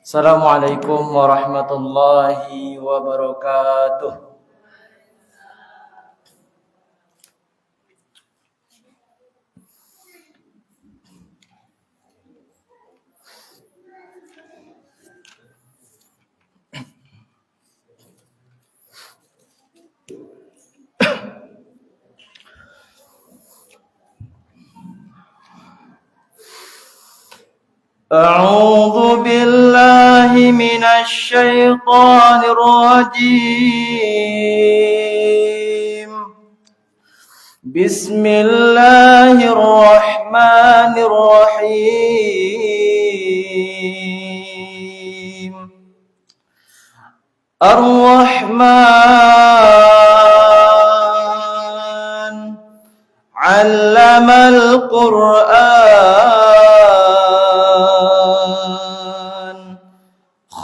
Assalamualaikum warahmatullahi wabarakatuh. أعوذ بالله من الشيطان الرجيم. بسم الله الرحمن الرحيم. الرحمن علم القرآن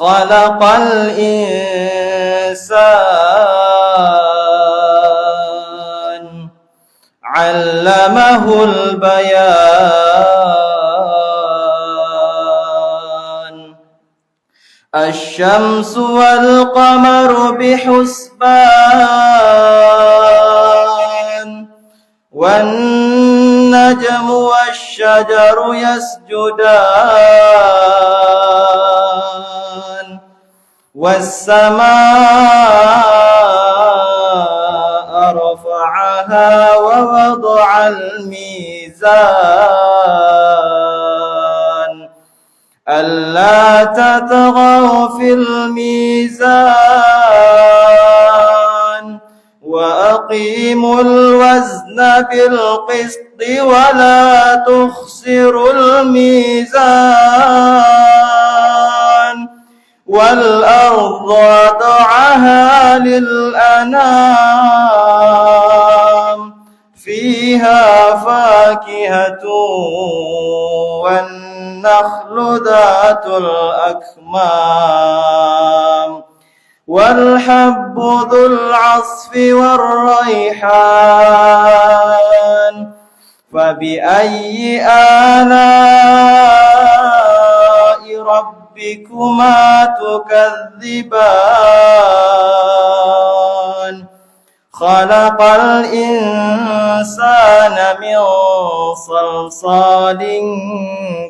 خلق الإنسان علمه البيان. الشمس والقمر بحسبان والنجم والشجر يسجدان والسماء رفعها ووضع الميزان ألا تطغوا في الميزان وأقيموا الوزن بالقسط ولا تخسروا الميزان والأرض وضعها للأنام فيها فاكهة والنخل ذات الأكمام والحب ذو العصف والريحان فبأي آلاء ربكما تكذبان خلق الإنسان من صلصال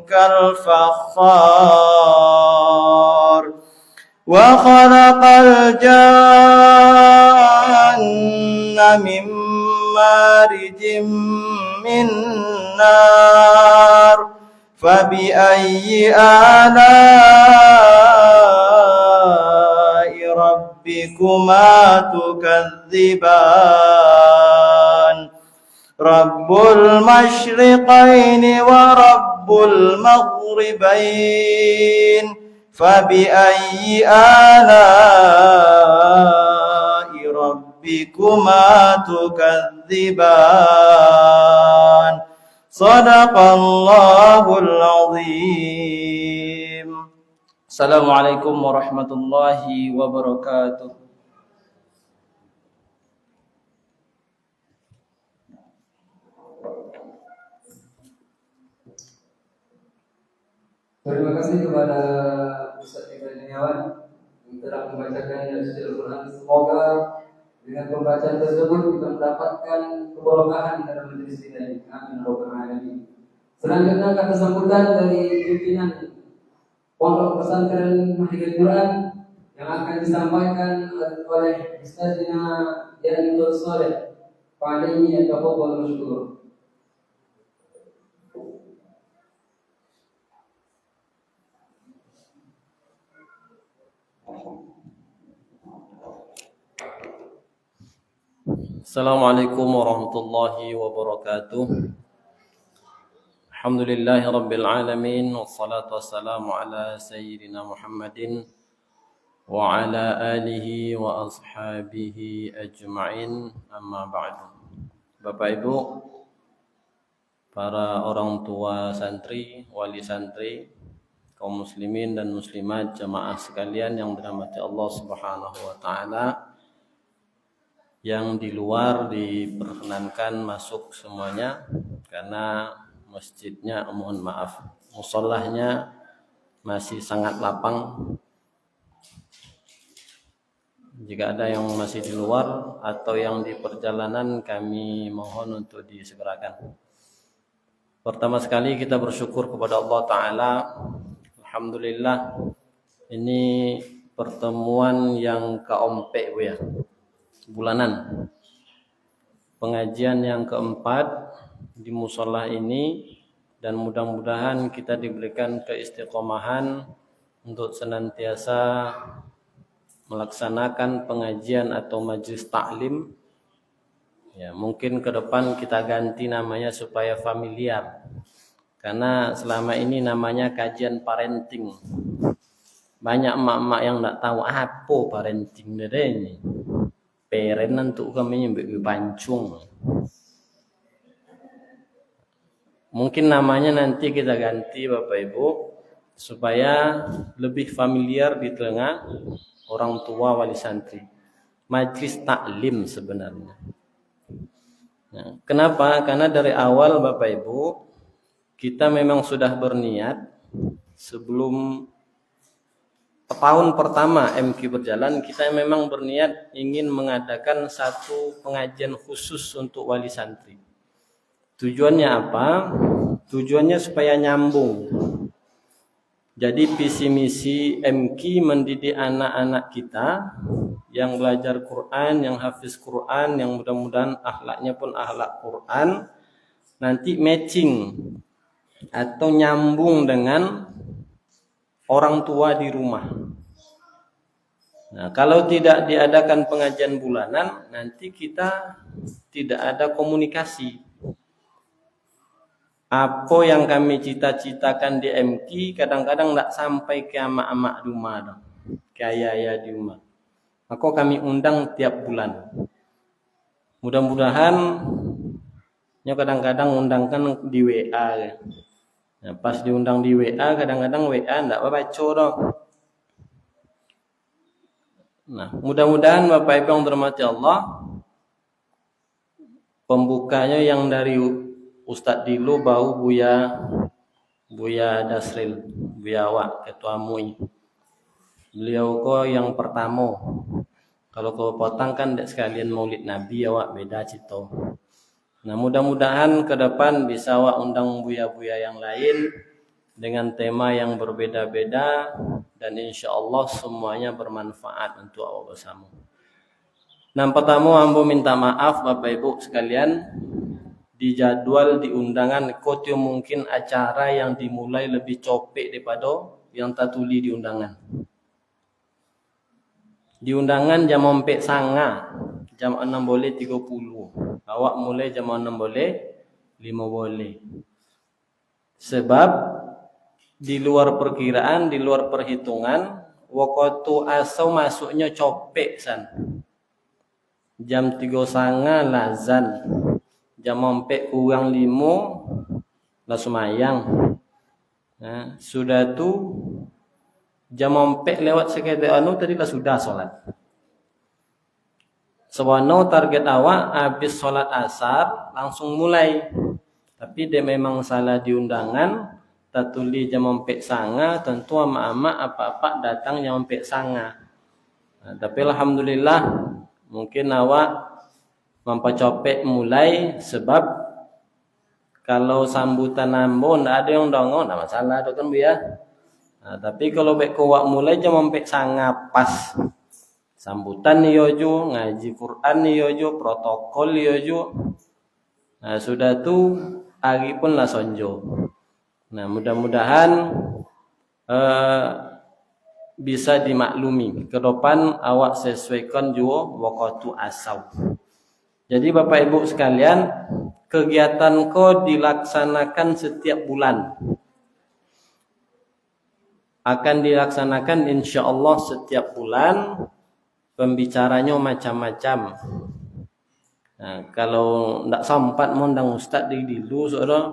كالفخار وخلق الجان من مارج من نار فبأي آلاء ربكما تكذبان رب المشرقين ورب المغربين فبأي آلاء ربكما تكذبان صدق الله العظيم. Assalamualaikum warahmatullahi wabarakatuh. Terima kasih kepada Ustaz Ibrahim Yawan yang telah membacakan Tafsirul Quran. Semoga dengan pembacaan tersebut kita mendapatkan keberkahan dalam majelis ini. Amin ya rabbal alamin. Selanjutnya kata sambutan dari pimpinan Pondok Pesantren Mahfizul Quran yang akan disampaikan oleh Ustazina Yanur Saleh. Pada ini ada pokok masyhur. Assalamualaikum warahmatullahi wabarakatuh. Alhamdulillahi rabbil alamin wassalatu wassalamu ala sayyidina Muhammadin wa ala alihi wa ashabihi ajma'in, amma ba'du. Bapak Ibu, para orang tua santri, wali santri, kaum muslimin dan muslimat, jamaah sekalian yang dirahmati Allah Subhanahu wa taala, yang di luar diperkenankan masuk semuanya karena masjidnya, mohon maaf, musallahnya masih sangat lapang. Jika ada yang masih di luar atau yang di perjalanan, kami mohon untuk disegerakan. Pertama sekali kita bersyukur kepada Allah Ta'ala. Alhamdulillah, ini pertemuan yang keempat ya, bulanan. Pengajian yang keempat di musola ini, dan mudah-mudahan kita diberikan keistiqomahan untuk senantiasa melaksanakan pengajian atau majlis taklim. Ya, mungkin ke depan kita ganti namanya supaya familiar. Karena selama ini namanya kajian parenting. Banyak emak-emak yang tak tahu apa parenting ini. Parent untuk kami yang pancung. Mungkin namanya nanti kita ganti Bapak Ibu supaya lebih familiar di tengah orang tua wali santri. Majlis taklim sebenarnya. Nah, kenapa? Karena dari awal Bapak Ibu kita memang sudah berniat sebelum tahun pertama MQ berjalan, kita memang berniat ingin mengadakan satu pengajian khusus untuk wali santri. Tujuannya apa? Tujuannya supaya nyambung. Jadi visi misi MQ mendidik anak-anak kita yang belajar Quran, yang hafiz Quran, yang mudah-mudahan akhlaknya pun akhlak Quran, nanti matching atau nyambung dengan orang tua di rumah. Nah, kalau tidak diadakan pengajian bulanan, nanti kita tidak ada komunikasi. Apa yang kami cita-citakan di MQ kadang-kadang tidak sampai ke amak-amak di rumah, ke ayah-ayah di rumah. Maka kami undang tiap bulan. Mudah-mudahan kadang-kadang undangkan di WA. Nah, pas diundang di WA, kadang-kadang WA tidak baca dong. Nah, mudah-mudahan Bapak Ibu yang dirahmati Allah, pembukanya yang dari Ustadz Dilu bau Buya Dasril, Buya Wak, Ketua MUI. Beliau kok yang pertama. Kalau kau potang kan sekalian Maulid Nabi awak beda cito. Nah, mudah-mudahan ke depan bisa awak undang buya-buya yang lain dengan tema yang berbeda-beda dan insya Allah semuanya bermanfaat untuk awak bersama. Nah, pertama ambo minta maaf Bapak Ibu sekalian, di jadwal di undangan kotio mungkin acara yang dimulai lebih copek daripada yang tertulis di undangan. Di undangan jam 4 sanga, jam 6:30. Awak mulai jam 6:05. Sebab di luar perkiraan, di luar perhitungan, waktu asal masuknya copek san. Jam 3 sanga lazan. Jam 4 kurang 5 lah semayang. Nah, sudah tu jam 4 lewat sekitar tadi lah sudah solat. Sebenarnya target awak habis solat asar langsung mulai. Tapi dia memang salah di undangan, tertulis jam 4 sanga, tentu ama-ama apa-apa datang jam 4 sanga. Nah, tapi alhamdulillah mungkin awak mempacopek mulai sebab kalau sambutan ambo ndak ada yang dongo, ndak masalah itu kan Bu ya. Nah, tapi kalau baik awak mulai jam 4 sanga pas sambutan yo jo, ngaji Quran yo jo, protokol yo jo. Nah, sudah tu hari pun lah sonjo. Nah, mudah-mudahan bisa dimaklumi. Ke depan awak sesuaikan juga waktu asal. Jadi Bapak Ibu sekalian, kegiatan ko dilaksanakan setiap bulan. Akan dilaksanakan insya Allah setiap bulan. Pembicaranya macam-macam. Nah, kalau tidak sempat mengundang Ustadz di dulu, saudara,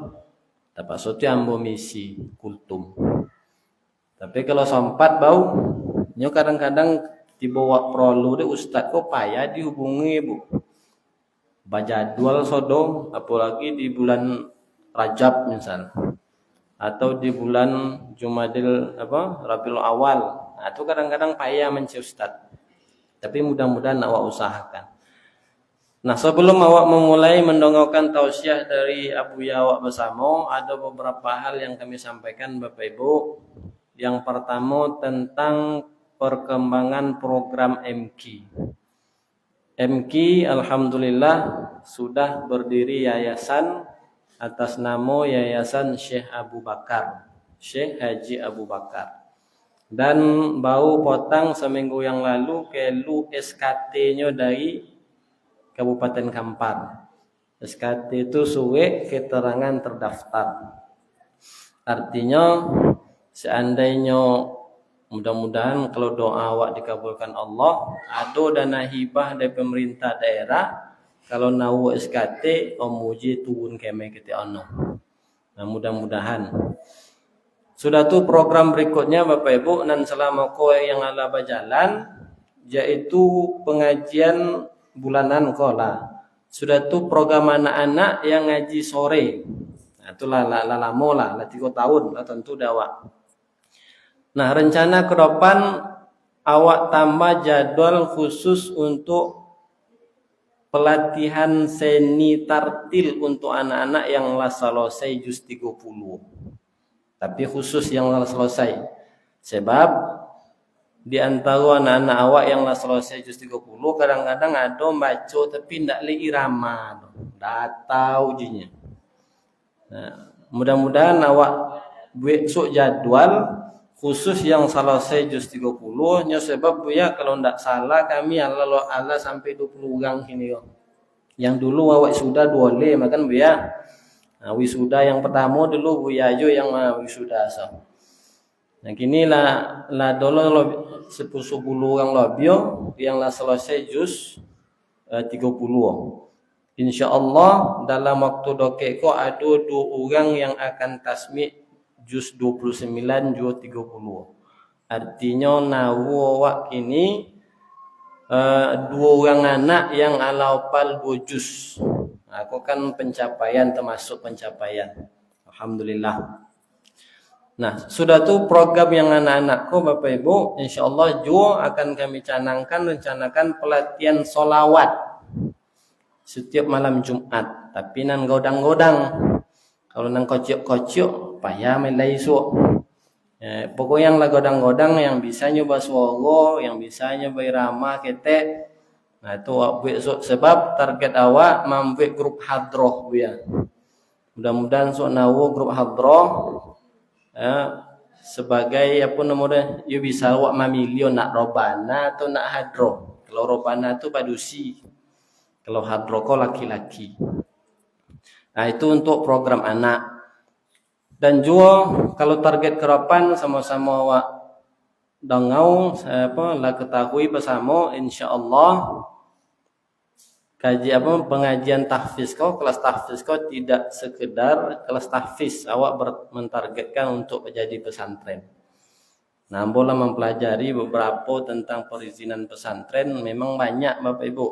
dapat sesuatu ambo misi kultum. Tapi kalau sempat bau, nyo kadang-kadang dibawa prolu deh Ustadz kok payah dihubungi Bu. Bajadwal sodo, apalagi di bulan Rajab misal. atau di bulan Rabiul Awal. Nah, itu kadang-kadang payah mencari Ustaz. Tapi mudah-mudahan awak usahakan. Nah, sebelum awak memulai mendongengkan tausiah dari Abu Ya awak bersama, ada beberapa hal yang kami sampaikan Bapak Ibu. Yang pertama tentang perkembangan program MQ. MQ alhamdulillah sudah berdiri yayasan atas nama Yayasan Syekh Abu Bakar, Syekh Haji Abu Bakar. Dan baru potang seminggu yang lalu kelu SKT-nya dari Kabupaten Kampar. SKT itu suwe keterangan terdaftar. Artinya seandainya mudah-mudahan kalau doa awak dikabulkan Allah, ada dana hibah dari pemerintah daerah, kalau nawu SKT muji turun keme kita ono. Nah, mudah-mudahan. Sudah tuh program berikutnya Bapak Ibu, nan selama kowe yang ala berjalan, yaitu pengajian bulanan kola. Sudah tuh program anak-anak yang ngaji sore. Nah, itulah lama lah 3 tahun lah tentu dakwah. Nah, rencana ke depan awak tambah jadwal khusus untuk pelatihan seni tartil untuk anak-anak yang lah selesai juz 30. Tapi khusus yang lah selesai. Sebab di antara anak-anak awak yang lah selesai juz 30 kadang-kadang ada baca tapi ndak le irama, data ujinya. Nah, mudah-mudahan awak besok jadwal khusus yang selesai juz 30 nya, sebab ya kalau ndak salah kami ala sampai 20 orang sini yo. Yang dulu awak sudah 2 le makan ya. Nah, wisuda yang pertama dulu Buya Jo yang wisuda so. Nah, kini lah dolo 10 orang lebih yang lah selesai juz 30. Insyaallah dalam waktu dokek ko ada 2 orang yang akan tasmi juz 29 juz 30. Artinya nawu wak kini 2 orang anak yang alapal 2 juz. Aku kan pencapaian, termasuk pencapaian. Alhamdulillah. Nah, sudah tuh program yang anak-anakku Bapak Ibu, insyaallah juga akan kami rencanakan pelatihan solawat setiap malam Jumat. Tapi nan godang-godang. Kalau nan kocok-kocok, payah melai su. Pokoknya yang lah godang-godang yang bisa nyoba suara, yang bisa nyoba irama ketek. Nah, itu besok sebab target awak membuat grup hadroh ya. Mudah-mudahan sok nawo grup hadroh sebagai apa namanya, you bisa awak mamilio nak robana atau nak hadroh. Kalau robana itu padusi, kalau hadroh ko laki-laki. Nah, itu untuk program anak. Dan juga kalau target kerapan sama-sama awak dongau lah ketahui bersama insyaallah kaji pengajian tahfiz kau, kelas tahfiz kau tidak sekedar kelas tahfiz, awak mentargetkan untuk menjadi pesantren. Nah, boleh mempelajari beberapa tentang perizinan pesantren, memang banyak Bapak Ibu.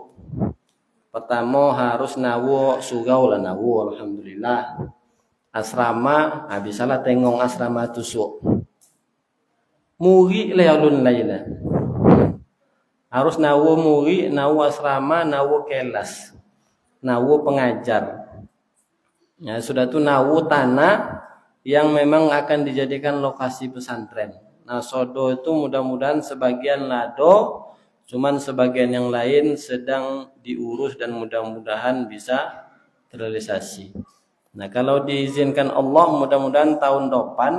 Pertama harus nawu surau lah nawu, alhamdulillah. Asrama, bisalah tengok asrama tusuk. Muri layalun layla. Harus nawu muri, nawu asrama, nawu kelas, nawu pengajar. Ya, sudah tuh nawu tanah yang memang akan dijadikan lokasi pesantren. Nah, sodo itu mudah-mudahan sebagian lado, cuman sebagian yang lain sedang diurus dan mudah-mudahan bisa terrealisasi. Nah, kalau diizinkan Allah, mudah-mudahan tahun depan,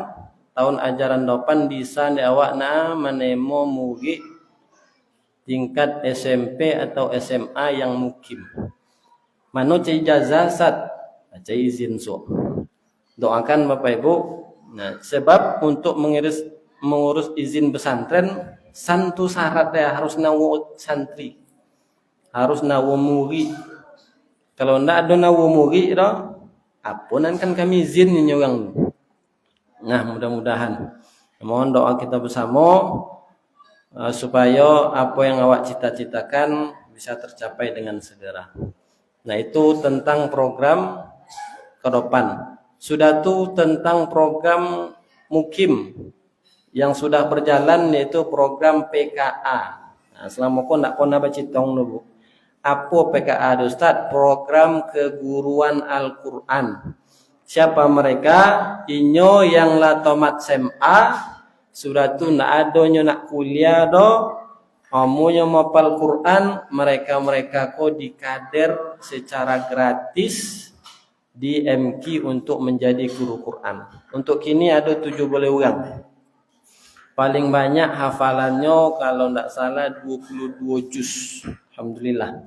tahun ajaran depan bisa diawak menemo mugi tingkat SMP atau SMA yang mukim. Mano cai ijazah sat, cai izin so. Doakan Bapak Ibu. Nah, sebab untuk mengurus izin pesantren santu syarat ya, harus nawu santri, harus nawu muri. Kalau ndak ada nawu muri dah, apunan kan kami izin ini orang. Nah, mudah-mudahan mohon doa kita bersama supaya apa yang awak cita-citakan bisa tercapai dengan segera. Nah, itu tentang program ke depan. sudah tuh tentang program mukim yang sudah berjalan, yaitu program PKA. Nah, selama kau nak pernah baca tong dulu. Apa PKA Ustaz? Program Keguruan Al-Quran. Siapa mereka? Inyo yang la tomat SMA, sudah tu nak adonyo nak kuliah do, omonyo mapal Quran, mereka ko dikader secara gratis di MQ untuk menjadi guru Quran. Untuk kini ada 17 orang. Paling banyak hafalannya kalau tidak salah 22 juz. Alhamdulillah.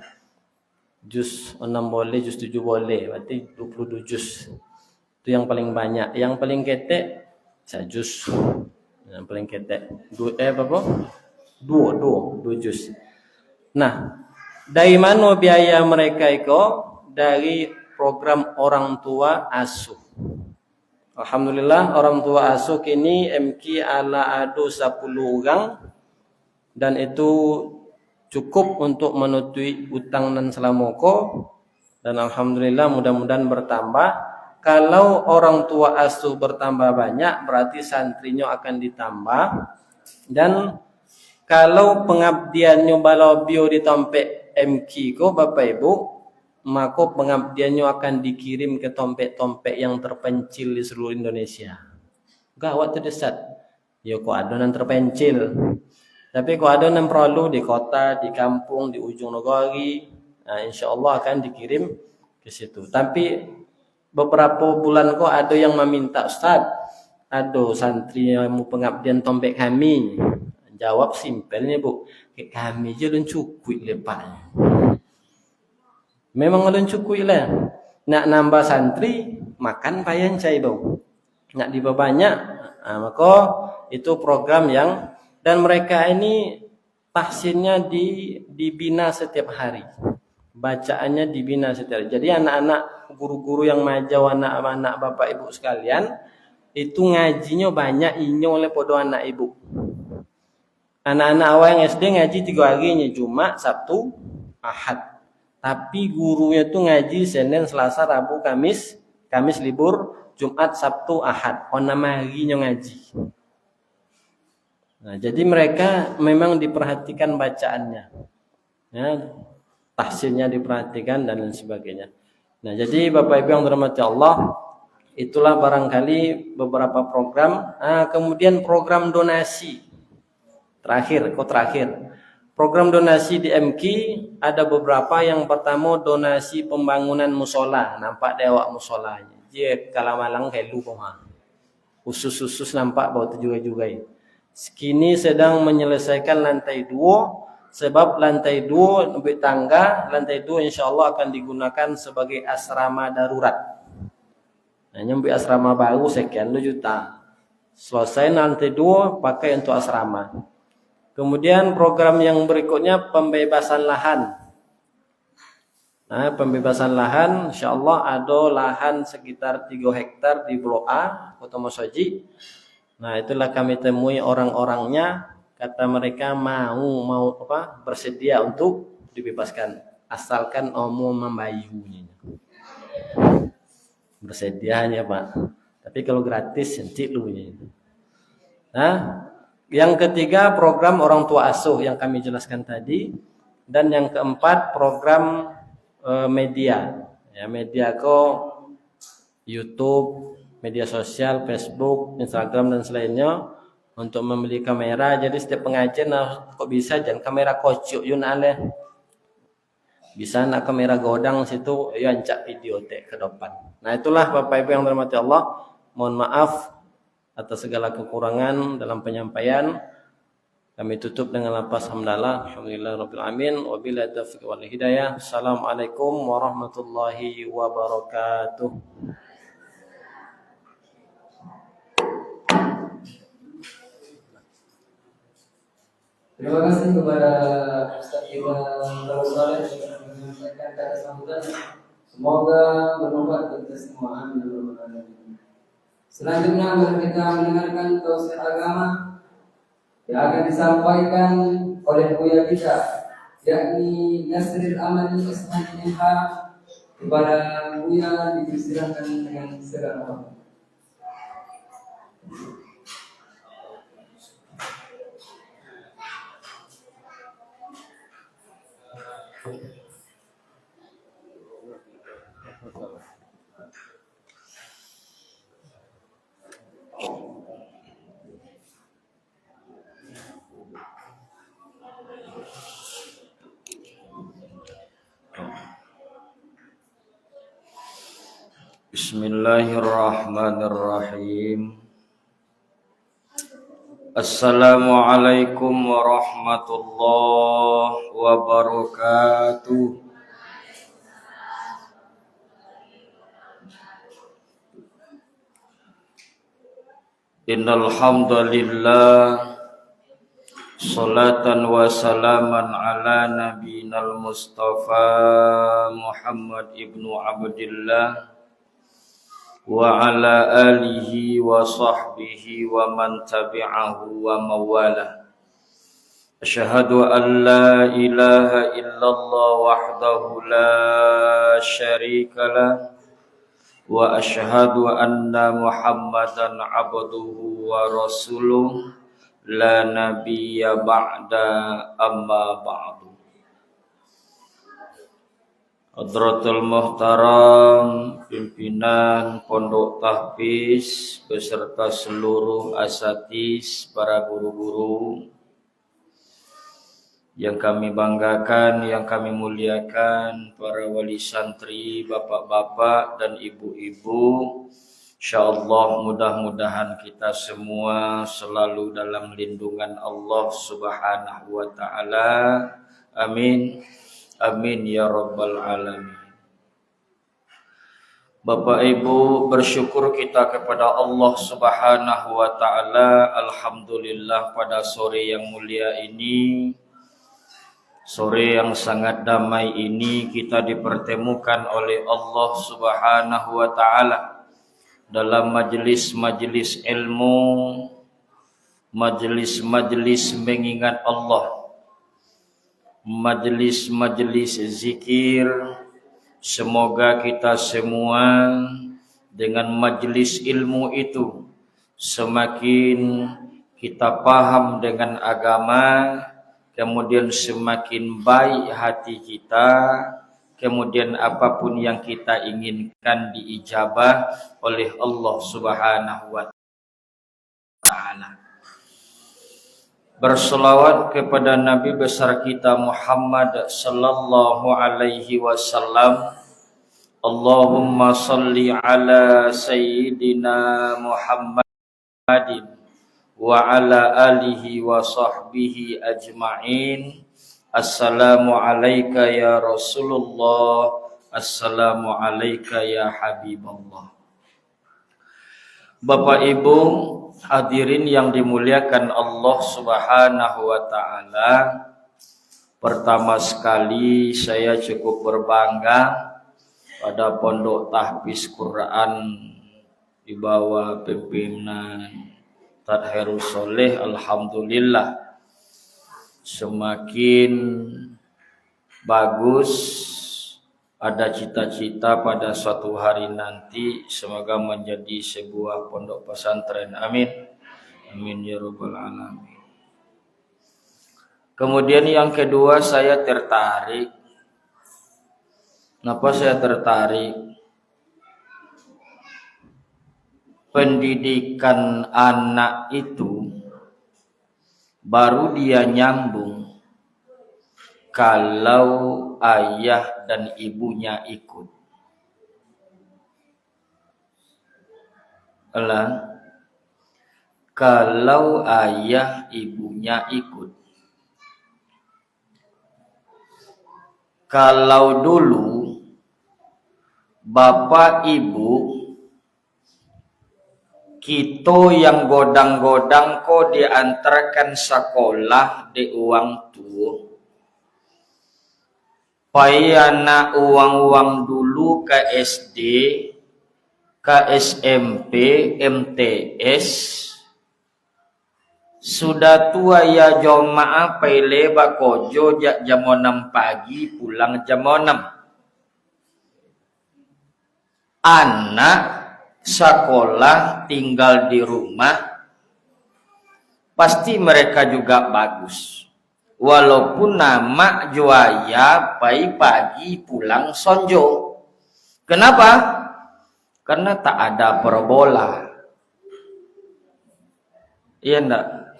Juz 6 boleh, juz 7 boleh. Berarti 22 juz. Itu yang paling banyak. Yang paling ketek sajuz. Yang paling ketek dua juz. Nah, dari mana biaya mereka itu? Dari program orang tua asuh. Alhamdulillah orang tua asuh kini MQ ala adu 10 orang, dan itu cukup untuk menutupi utang dan selamoko, dan alhamdulillah mudah-mudahan bertambah. Kalau orang tua asuh bertambah banyak, berarti santrinya akan ditambah. Dan kalau pengabdiannya balau bio ditompek MQ ko Bapak Ibu, maka pengabdiannya akan dikirim ke tompek-tompek yang terpencil di seluruh Indonesia. Gawat terdesak. Ya kok ada yang terpencil. Tapi kok ada yang perlu di kota, di kampung, di ujung negeri, nah, insya Allah akan dikirim ke situ. Tapi beberapa bulan kok ada yang meminta, Ustaz, ada santri yang mau pengabdian tompek kami. Jawab simpelnya, Bu, kami je belum cukup lepaknya. Memang belum cukup lah. Nak nambah santri, makan payah cai dong. Nak diperbanyak, maka itu program yang, dan mereka ini tahsinnya dibina setiap hari. Bacaannya dibina setiap hari. Jadi anak-anak guru-guru yang majau, anak-anak Bapak Ibu sekalian, itu ngajinya banyak inyo oleh podo anak ibu. Anak-anak awal yang SD ngaji 3 harinya, Jumat, Sabtu, Ahad. Tapi gurunya tuh ngaji Senin, Selasa, Rabu, Kamis libur, Jumat, Sabtu, Ahad. Nama harinya ngaji. Nah, jadi mereka memang diperhatikan bacaannya, ya, tahsinnya diperhatikan dan lain sebagainya. Nah, jadi Bapak Ibu yang dirahmati Allah, itulah barangkali beberapa program. Kemudian program donasi. Terakhir. Program donasi di MQ ada beberapa. Yang pertama donasi pembangunan musola. Nampak dewak musolanya. Dia kalamalang kayak lupa. Usus nampak bau juga. Kini sedang menyelesaikan lantai 2, sebab lantai 2 lebih tangga, lantai 2 insyaallah akan digunakan sebagai asrama darurat. Nah, nyambi asrama baru sekian juta. Selesai lantai 2 pakai untuk asrama. Kemudian program yang berikutnya pembebasan lahan. Nah, pembebasan lahan insyaallah ada lahan sekitar 3 hektar di Blok A, Kota Mosoji. Nah, itulah kami temui orang-orangnya, kata mereka mau bersedia untuk dibebaskan asalkan omo membayunya. Bersedianya, Pak. Tapi kalau gratis nanti lunya. Nah, yang ketiga program orang tua asuh yang kami jelaskan tadi, dan yang keempat program media. Ya, media YouTube, media sosial, Facebook, Instagram dan selainnya, untuk membeli kamera. Jadi setiap pengajian kok bisa jangan kamera kocok yun ale. Bisa nak kamera godang situ yo ancak video teh ke depan. Nah, itulah Bapak Ibu yang dirahmati Allah. Mohon maaf atas segala kekurangan dalam penyampaian. Kami tutup dengan lafaz hamdalah. Alhamdulillahirabbil alamin. Wabillahi taufiq wal hidayah. Assalamualaikum warahmatullahi wabarakatuh. Terima kasih kepada Ustaz Iwan Darussalam yang menyampaikan kata sambutan. Semoga bermanfaat bagi semua. Amin. Selanjutnya mari kita mendengarkan tausiah agama yang akan disampaikan oleh buya kita, yakni Nasril Amali Ismail Ilham Kepada Buya dipersilakan dengan segala. Bismillahirrahmanirrahim. Assalamualaikum warahmatullahi wabarakatuh. Innal hamdalillah salatan wa salaman ala nabiyil mustafa Muhammad ibnu Abdillah wa ala alihi wa sahbihi wa man tabi'ahu wa mawala. Asyhadu an la ilaha illallah wahdahu la syarikalah wa asyhadu anna Muhammadan abduhu wa rasuluh la nabiyya ba'da amma ba'du. Hadratul Muhtaram pimpinan Pondok Tahfiz beserta seluruh asatiz, para guru-guru yang kami banggakan, yang kami muliakan, para wali santri, bapak-bapak dan ibu-ibu. Insyaallah mudah-mudahan kita semua selalu dalam lindungan Allah Subhanahu wa taala. Amin. Amin ya rabbal alamin. Bapak Ibu, bersyukur kita kepada Allah Subhanahu wa taala. Alhamdulillah pada sore yang mulia ini, sore yang sangat damai ini, kita dipertemukan oleh Allah Subhanahu wa taala dalam majelis-majelis ilmu, majelis-majelis mengingat Allah, majelis-majelis zikir. Semoga kita semua dengan majelis ilmu itu semakin kita paham dengan agama, kemudian semakin baik hati kita, kemudian apapun yang kita inginkan diijabah oleh Allah Subhanahu wa taala. Berselawat kepada Nabi besar kita Muhammad sallallahu alaihi wasallam. Allahumma salli ala sayyidina Muhammadin wa ala alihi wa sahbihi ajma'in. Assalamu alayka ya Rasulullah, assalamu alayka ya Habiballah. Bapak Ibu hadirin yang dimuliakan Allah Subhanahu wa taala, pertama sekali saya cukup berbangga pada Pondok Tahfiz Quran di bawah pimpinan Tadherul Soleh. Alhamdulillah semakin bagus. Ada cita-cita pada suatu hari nanti semoga menjadi sebuah pondok pesantren. Amin. Amin ya rabbal alamin. Kemudian yang kedua, saya tertarik. Kenapa saya tertarik? Pendidikan anak itu baru dia nyambung kalau ayah dan ibunya ikut. Kalau ayah ibunya ikut. Kalau dulu bapak ibu kita yang godang-godang kok diantarkan sekolah di uang tua. Payana uang-uang dulu ke SD, ke SMP, MTS. Sudah tua ya jamaah pele bakojo jam 6 pagi pulang jam 6. anak sekolah tinggal di rumah, pasti mereka juga bagus. Walaupun nama juaya pagi-pagi pulang sonjo. Kenapa? Karena tak ada parabola. Iya enggak?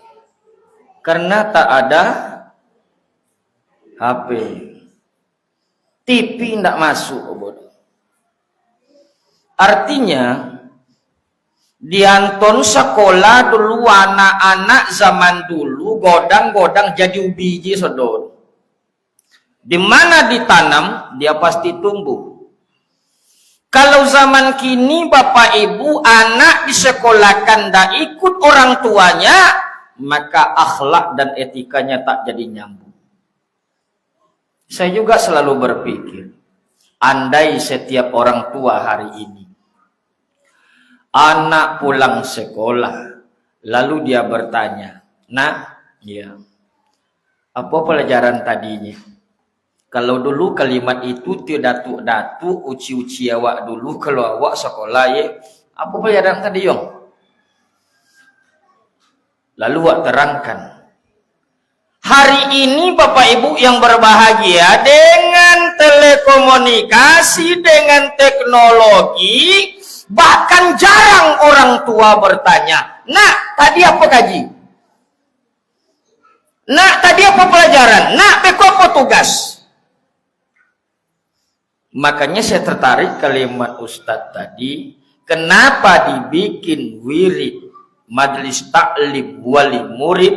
Karena tak ada HP. TV enggak masuk. Artinya dianton sekolah dulu anak-anak zaman dulu godang-godang jadi biji sodor. Di mana ditanam dia pasti tumbuh. Kalau zaman kini bapak ibu anak disekolahkan tak ikut orang tuanya, maka akhlak dan etikanya tak jadi nyambung. Saya juga selalu berpikir, andai setiap orang tua hari ini anak pulang sekolah, lalu dia bertanya, "Nak, ya, apa pelajaran tadinya?" Kalau dulu kalimat itu tidak datuk-datuk, uci-uci awak dulu kalau awak sekolah ya, apa pelajaran tadi yong? Lalu awak terangkan. Hari ini Bapak Ibu yang berbahagia dengan telekomunikasi, dengan teknologi, bahkan jarang orang tua bertanya, "Nak, tadi apa kaji? Nak, tadi apa pelajaran? Nak, beko apa tugas?" Makanya saya tertarik kalimat Ustadz tadi, kenapa dibikin wirid majelis taklim wali murid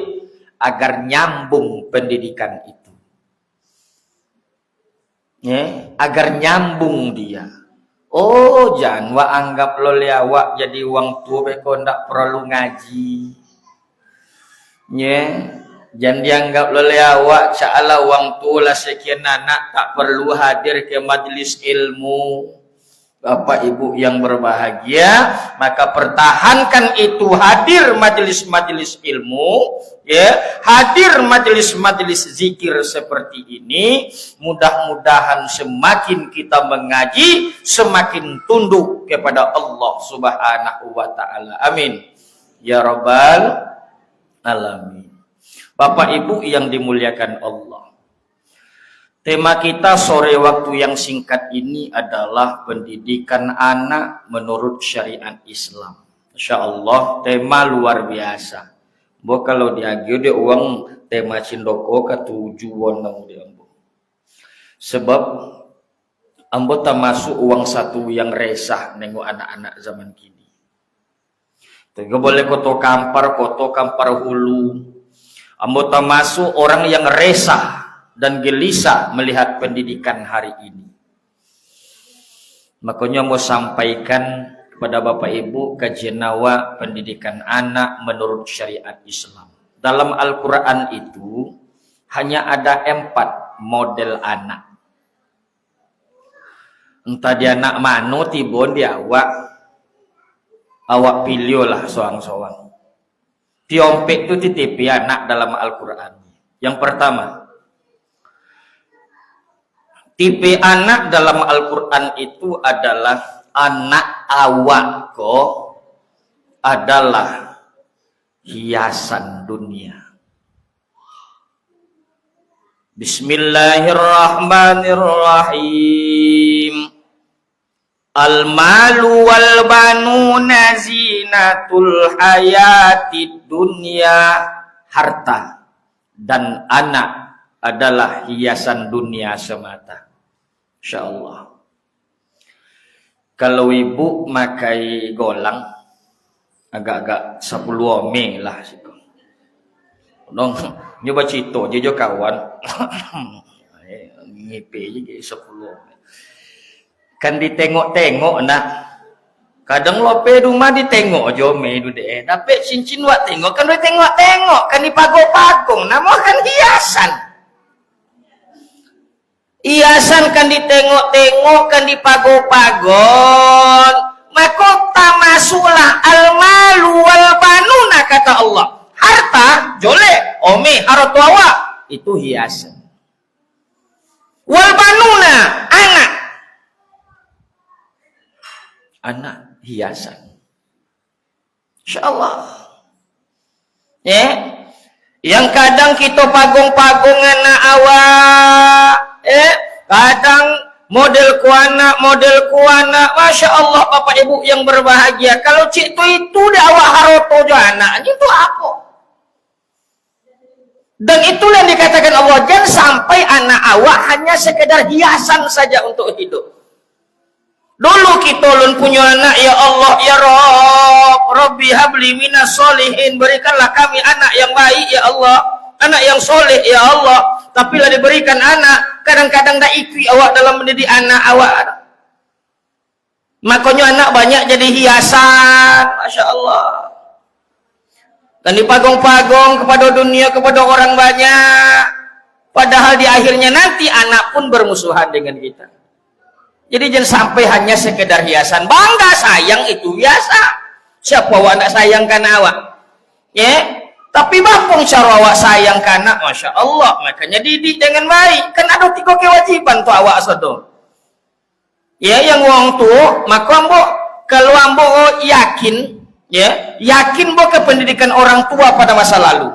agar nyambung pendidikan itu. Ya, agar nyambung dia. Oh, jangan wa anggap lo awak jadi uang tua beko ndak perlu ngaji. Ya, jangan dianggap lo awak seolah uang tua lah sekian anak tak perlu hadir ke majelis ilmu. Bapak Ibu yang berbahagia, maka pertahankan itu, hadir majelis-majelis ilmu, ya, hadir majelis-majelis zikir seperti ini. Mudah-mudahan semakin kita mengaji, semakin tunduk kepada Allah Subhanahu wa taala. Amin. Ya rabbal alamin. Bapak Ibu yang dimuliakan Allah. Tema kita sore waktu yang singkat ini adalah pendidikan anak menurut syariat Islam. Insya Allah tema luar biasa. Bo kalau diagio dia uang tema cindoko ketujuan nang dia ambo. Sebab ambo tak masuk uang satu yang resah nengok anak-anak zaman kini. Tidak boleh koto kampar hulu. Ambo tak masuk orang yang resah dan gelisah melihat pendidikan hari ini. Makanya mau sampaikan kepada Bapak Ibu kajian nawa pendidikan anak menurut syariat Islam. Dalam Al-Quran itu hanya ada 4 model anak. Entah dia anak mano tibon dia awak pilih lah soang-soang. Tiompek itu titipi anak dalam Al-Quran. Yang pertama, tipe anak dalam Al-Quran itu adalah anak awak adalah hiasan dunia. Bismillahirrahmanirrahim. Al-malu wal banuna zinatul hayatid dunya. Harta dan anak adalah hiasan dunia semata. Insyaallah. Kalau ibu makai golang agak-agak 10 ome lah situ. Dong nyoba cito jojo kawan. Ngipe je 10 ome. Kan ditengok-tengok nak. Kadang lope rumah ditengok jome du de. Tapi cincin wak tengok kan ditengok-tengok kan dipagong-pagong. Nama kan hiasan. Hiasan kan ditengok-tengok kan dipagong-pagong. Maka tak masuklah al-malu wal banuna kata Allah. Harta jole ome harta awak itu hiasan. Wal banuna anak. anak hiasan. Insyaallah. Ya. Yang kadang kita pagung-pagung anak awak, kadang model kuana, Masya Allah Bapak Ibu yang berbahagia. Kalau cik itu dah awak haroto jo anak, itu apa? Dan itulah yang dikatakan Allah, jangan sampai anak awak hanya sekedar hiasan saja untuk hidup. Dulu kita ulun punya anak, ya Allah, ya Rabb, Rabbi habli minas solihin, berikanlah kami anak yang baik ya Allah, anak yang soleh ya Allah. Tapi lah diberikan anak, kadang-kadang tak ikut awak dalam mendidik anak awak. Makanya anak banyak jadi hiasan, Masya Allah. Dan dipagung-pagung kepada dunia, kepada orang banyak. Padahal di akhirnya nanti anak pun bermusuhan dengan kita. Jadi jangan sampai hanya sekedar hiasan. Bangga sayang itu biasa. Siapa awak nak sayangkan awak? Ya. Tapi bapung cara awak sayangkan anak, Masya Allah. Makanya didik dengan baik. Kan ada 3 kewajiban tu awak satu. Ya, yang wong tu, maka ambo kalau ambo yakin, ya, yakin bo ke pendidikan orang tua pada masa lalu.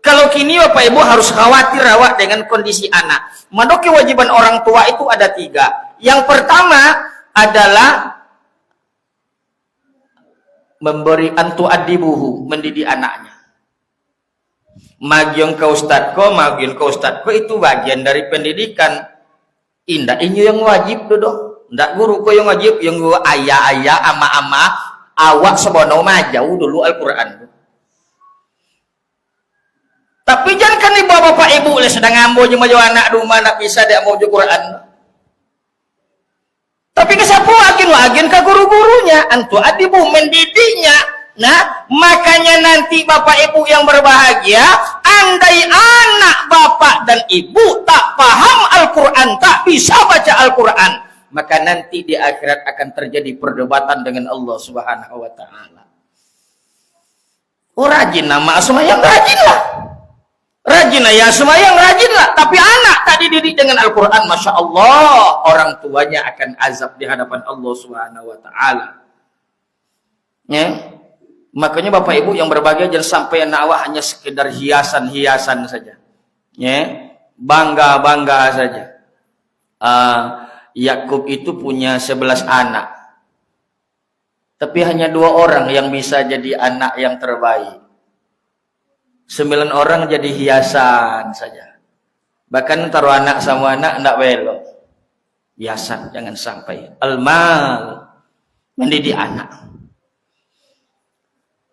Kalau kini Bapak Ibu harus khawatir awak dengan kondisi anak. Maka kewajiban orang tua itu ada 3. Yang pertama adalah memberi antu adibuhu, mendidik anaknya. Magion ke ustadko itu bagian dari pendidikan. Indah ini yang wajib dodo. Ndak guru ko yang wajib, yang guru ayah ama awak sebono majau dulu Al-Qur'an. Tapi jangan kan ibu bapak ibu le sedang ambo je majau anak rumah nak bisa dak mau je Quran. Tapi kesapu agen ke guru-gurunya, antu adibu mendidiknya. Nah, makanya nanti Bapak Ibu yang berbahagia, andai anak Bapak dan Ibu tak paham Al-Quran, tak bisa baca Al-Quran, maka nanti di akhirat akan terjadi perdebatan dengan Allah Subhanahu wa Ta'ala. Oh, rajin nama semayang, rajinlah. Rajin ya semayang, rajinlah. Tapi anak tak dididik dengan Al-Quran, Masya Allah, orang tuanya akan azab di hadapan Allah Subhanahu wa Ta'ala. Ya. Makanya Bapak Ibu yang berbahagia, jangan sampai anak awak hanya sekedar hiasan-hiasan saja. Ya. Bangga-bangga saja. Yakub itu punya 11 anak. Tapi hanya 2 orang yang bisa jadi anak yang terbaik. 9 orang jadi hiasan saja. Bahkan taruh anak sama anak tidak belok. Hiasan, jangan sampai. Al-mal, mendidik anak.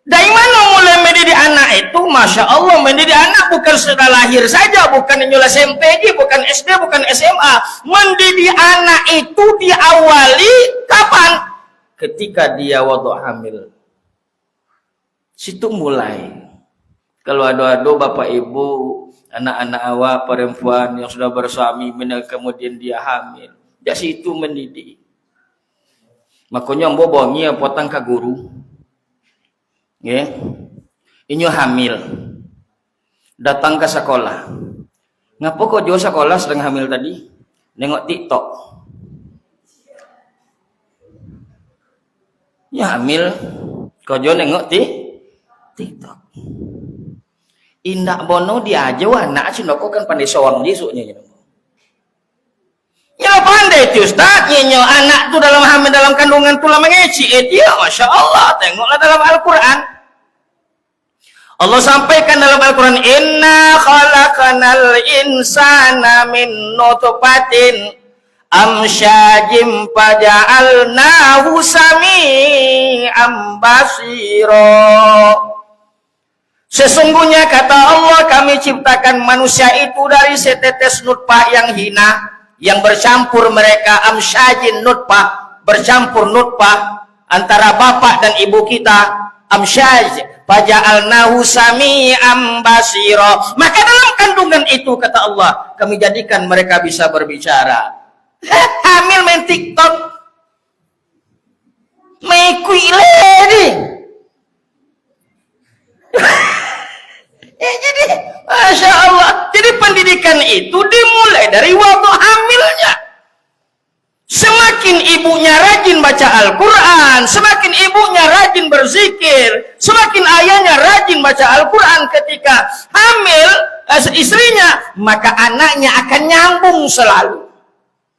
Dari mana mulai mendidik anak itu? Masya Allah, mendidik anak bukan sudah lahir saja, bukan nyula SMPG, bukan SD, bukan SMA. Mendidik anak itu diawali kapan? Ketika dia waktu hamil. Situ mulai. Kalau ada Bapak Ibu, anak-anak awak perempuan yang sudah bersuami, kemudian dia hamil. Dari situ mendidik. Makanya ambo bongi potong ke guru. Ya, ini hamil, datang ke sekolah. Ngapa kok jauh sekolah sedang hamil tadi? Nengok TikTok. Ya hamil, kok jauh nengok TikTok. Indak bono dia aja anak sindoko kan pandai sawang jisuknya. Ya pandai itu Ustaz, nyenyo anak tu dalam hamil dalam kandungan tu lama ngeci dia, Masya Allah, tengoklah dalam Al-Quran. Allah sampaikan dalam Al-Quran, inna khalaqanal insana min nutfatin amsyajim faja'alnahu sami'an basira. Sesungguhnya kata Allah, kami ciptakan manusia itu dari setetes nutfah yang hina, yang bercampur mereka amsyajin nutfah, bercampur nutfah antara bapak dan ibu kita, amsyaj faja'alnahu sami'an basira. Maka dalam kandungan itu kata Allah, kami jadikan mereka bisa berbicara. Hamil main TikTok, main lady. Jadi Masya Allah, jadi pendidikan itu dimulai dari waktu hamilnya. Semakin semakin ibunya rajin baca Al-Quran, semakin ibunya rajin berzikir, semakin ayahnya rajin baca Al-Quran ketika hamil istrinya, maka anaknya akan nyambung selalu.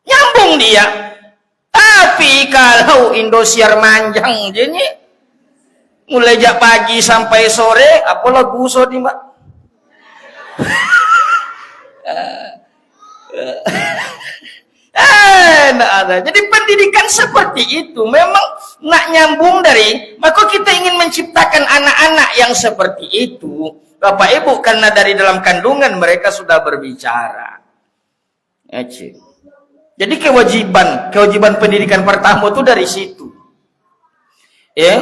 Nyambung dia. Tapi kalau Indosiar manjang jadi mulai jak pagi sampai sore, apa lagu sodi mbak? Nggak ada. Jadi pendidikan seperti itu memang nak nyambung dari, maka kita ingin menciptakan anak-anak yang seperti itu. Bapak Ibu, karena dari dalam kandungan mereka sudah berbicara. Jadi kewajiban pendidikan pertama itu dari situ. Ya.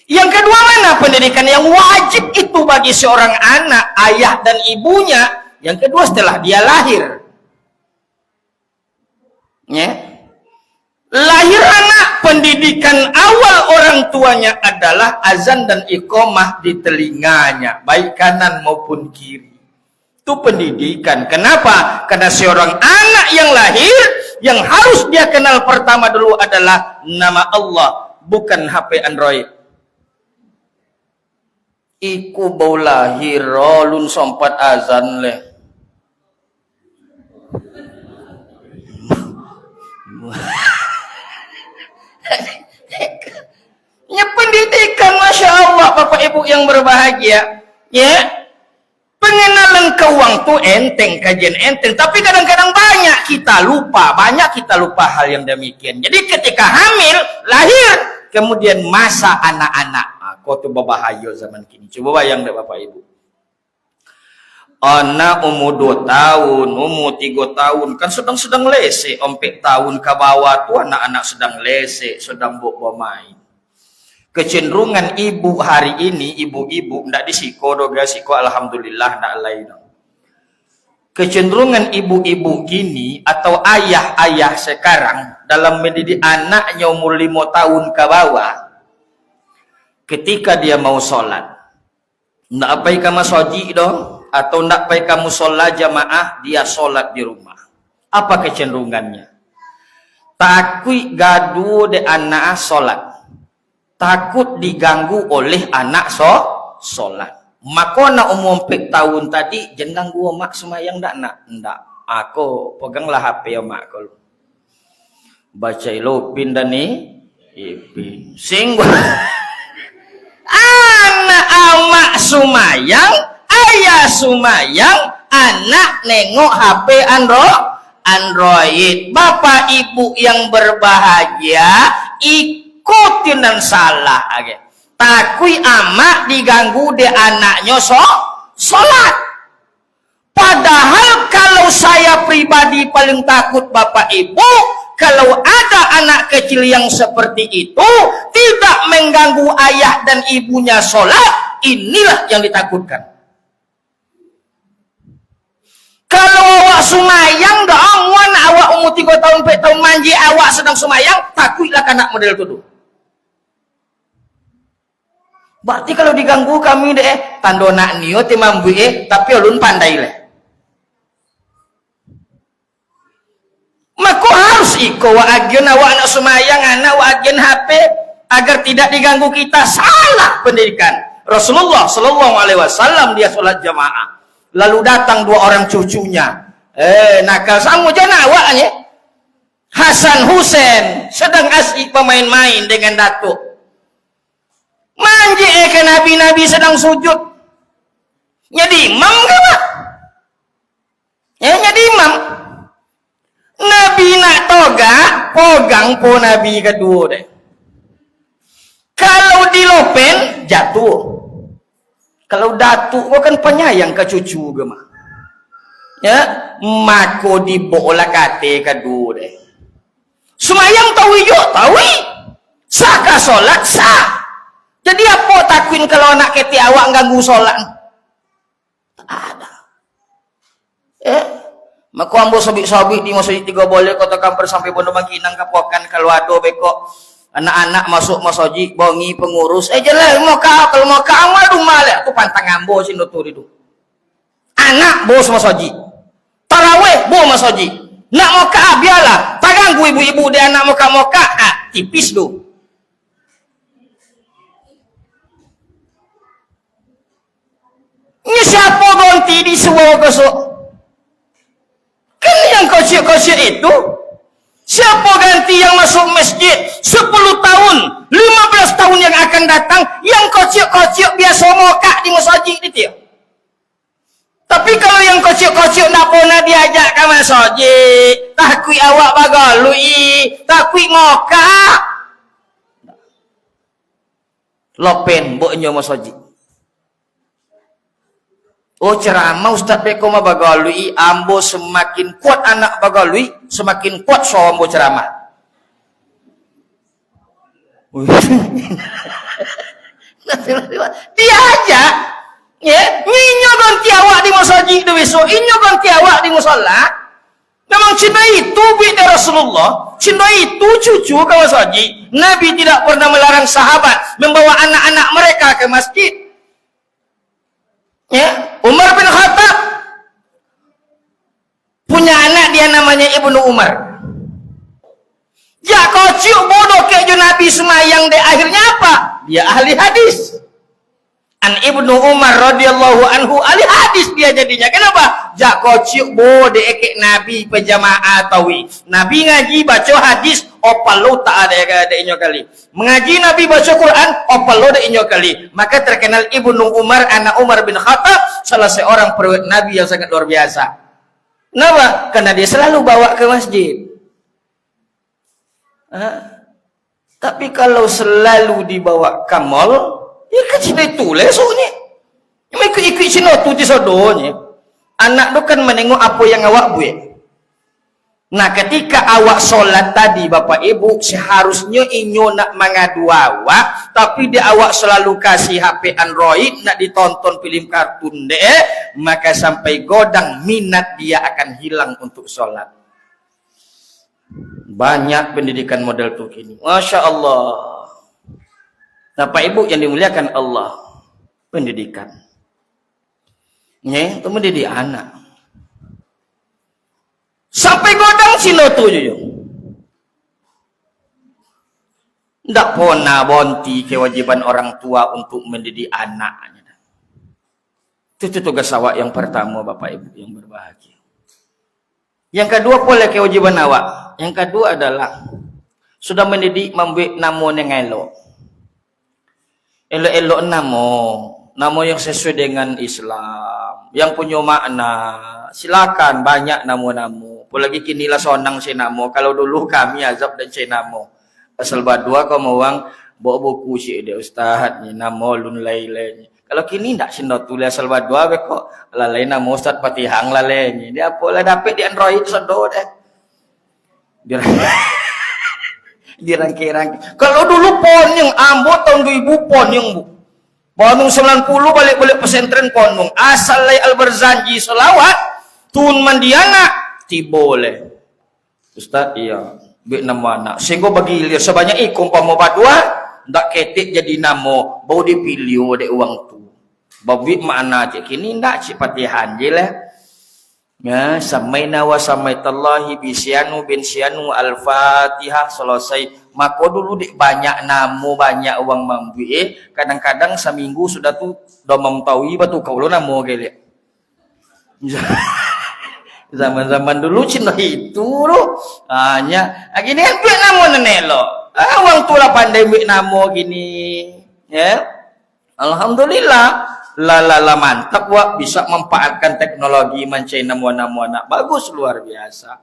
Yang kedua, mana pendidikan yang wajib itu bagi seorang anak, ayah dan ibunya? Yang kedua setelah dia lahir. Ya. Lahir anak, pendidikan awal orang tuanya adalah azan dan iqamah di telinganya, baik kanan maupun kiri. Itu pendidikan. Kenapa? Karena seorang anak yang lahir, yang harus dia kenal pertama dulu adalah nama Allah, bukan HP Android. Iku bau lahir, lun sompat azan leh. Ya, pendidikan, Masya Allah, Bapak Ibu yang berbahagia. Ya, pengenalan ke uang tuh enteng, kajian enteng, tapi kadang-kadang banyak kita lupa hal yang demikian. Jadi ketika hamil, lahir, kemudian masa anak-anak, kok tuh berbahaya zaman kini. Coba bayang deh Bapak Ibu. Anak umur 2 tahun, umur 3 tahun, kan sedang lese, 4 tahun ke bawah tuh anak-anak sedang lese, sedang bermain. Kecenderungan ibu hari ini, ibu-ibu, ndak disiko doga siko, alhamdulillah, ndak lain. Kecenderungan ibu-ibu gini atau ayah-ayah sekarang dalam mendidik anaknya umur 5 tahun ke bawah, ketika dia mau sholat, ndak apa kamu soji dong, atau ndak apa kamu sholat jamaah, dia sholat di rumah. Apa kecenderungannya? Takut gaduh de anak sholat, takut diganggu oleh anak sholat. Maka nak umur 4 tahun tadi jangan ganggu mak semayang ndak. Aku peganglah HP mak kalau baca ilopin dan ni ipi singgung anak amak sumayang, ayah sumayang, anak nengok HP Android. Bapak Ibu yang berbahagia, ikutin dan salah aja. Takui amak diganggu de anaknya sholat. Padahal kalau saya pribadi paling takut Bapak Ibu, kalau ada anak kecil yang seperti itu tidak mengganggu ayah dan ibunya sholat, inilah yang ditakutkan. Kalau awak sumayang dong, awak umur 3 tahun 4 tahun manji, awak sedang sumayang, takutlah anak model itu. Berarti kalau diganggu kami deh, tando nak niyo timambu tapi ulun pandai leh. Maka harus iko wa agian awak anak sumayang, anak wa agian HP agar tidak diganggu kita. Salah pendidikan. Rasulullah Shallallahu Alaihi Wasallam dia sholat jamaah. Lalu datang 2 orang cucunya. Nakal sama jana awaknya. Hasan Husain sedang asik pemain-main dengan datuk. Manji ke nabi-nabi sedang sujud. Jadi imam ke pak? Ya jadi imam. Nabi nak toga, pogang po nabi kedua deh. Kalau dilopen jatuh. Kalau datuk kau kan penyayang ke cucu gemah. Ya, mako dibola kate kedua deh. Sumayang tahu yuk, tahu. Sah ka solat sah. Jadi apa takuin kalau anak keti awak ganggu sholat? Tak ada. Maka ambo sobik-sobik di masjid 3 boleh kota kamper sampai Bondo Mangkinang kapokan kalau ada beko anak-anak masuk masjid bongi pengurus. Jelas mau kau kalau mau kau amal rumah le aku pantang ambo sih nutur itu. Anak bos masjid. Taraweh bos masjid. Nak mau kau biarlah. ganggu ibu-ibu dia anak moka-moka. Tipis tu. Ini siapa ganti di sebuah kosok? Kan yang kocik-kocik itu, siapa ganti yang masuk masjid 10 tahun, 15 tahun yang akan datang, yang kocik-kocik biasa moka di masjid itu. Tapi kalau yang kocik-kocik nak pernah diajak ke masjid, takui awak bagalui, takui moka. Lopen boknya masjid. Oh ceramah Ustaz Beko mah bagalui, ambo semakin kuat anak bagalui, semakin kuat so ambo ceramah. Dia aja, ya, inyo ganti awak di masjid tu besok, inyo ganti awak di musala. Memang cinta itu bida Rasulullah, cinta itu cucu ke masjid. Nabi tidak pernah melarang sahabat membawa anak-anak mereka ke masjid. Ya, Umar bin Khattab punya anak dia namanya Ibnu Umar. Ya kocok bodoh kayak Nabi semayang deh, akhirnya apa? Dia ahli hadis. An Ibnu Umar radhiyallahu anhu ahli hadis dia jadinya. Kenapa? Ja kocok bodoh kayak Nabi pejamaah tawi. Nabi ngaji baca hadis opal lo tak ada inyo kali. Mengaji Nabi baca Quran opal lo ada inyo kali. Maka terkenal Ibnu Umar anak Umar bin Khattab salah seorang perwira Nabi yang sangat luar biasa. Kenapa? Karena dia selalu bawa ke masjid. Tapi kalau selalu dibawa ke mall, ya kan cina tulis soalnya. Yang ikut-ikut cina tu di sodonya. Anak tu kan menengok apa yang awak buat. Nah ketika awak solat tadi Bapak Ibu, seharusnya inyo nak mengadu awak, tapi dia awak selalu kasih HP Android nak ditonton film kartun deh, maka sampai godang minat dia akan hilang untuk solat. Banyak pendidikan model tu kini. Masya Allah. Bapak Ibu yang dimuliakan Allah, pendidikan. Itu mendidik anak. Sampai godang sino tu je. Ndak pernah bonti kewajiban orang tua untuk mendidik anaknya. Itu tugas awak yang pertama Bapak Ibu yang berbahagia. Yang kedua boleh kewajiban awak. Yang kedua adalah sudah mendidik membuat nama yang elok. Elok-elok nama yang sesuai dengan Islam, yang punya makna. Silakan banyak nama-nama. Apalagi kinilah sonang si nama. Kalau dulu kami azab dan si nama. Pasal badua kau mawang bawa buku si dia ustaz ni nama lun lain-lain. Kalau kini ndak sino tulis asal badua be kok lalai nama Ustaz Patihang lalai. Dia apalah dapat di Android sedo deh. Dirangkai-rangkai. Kalau dulu pon yang ambo tahun 2000 pon yang bu. Bonung 90 balik-balik pesantren ponung. Asal lay Al-Barzanji selawat tun mandiana tibole. Ustaz iya, bik nama anak. Sehingga bagi ilir sebanyak ikum pamo badua ndak ketik jadi nama, bau dipilih dek uang tu. Babi makna cik kini ndak cik Patihan je lah. Ya, samaina wa samaitallahi bisyanu bin syanu al-Fatihah selesai. Maka dulu dek banyak nama, banyak uang mampu. Kadang-kadang seminggu sudah tu dah mengetahui batu kau lo nama gele. Zaman-zaman dulu cina itu lo. Hanya gini kan buat nama nenek lo. Uang tu lah pandai buat nama gini. Ya. Alhamdulillah. La mantap wak bisa memanfaatkan teknologi mencari nama-nama anak bagus luar biasa.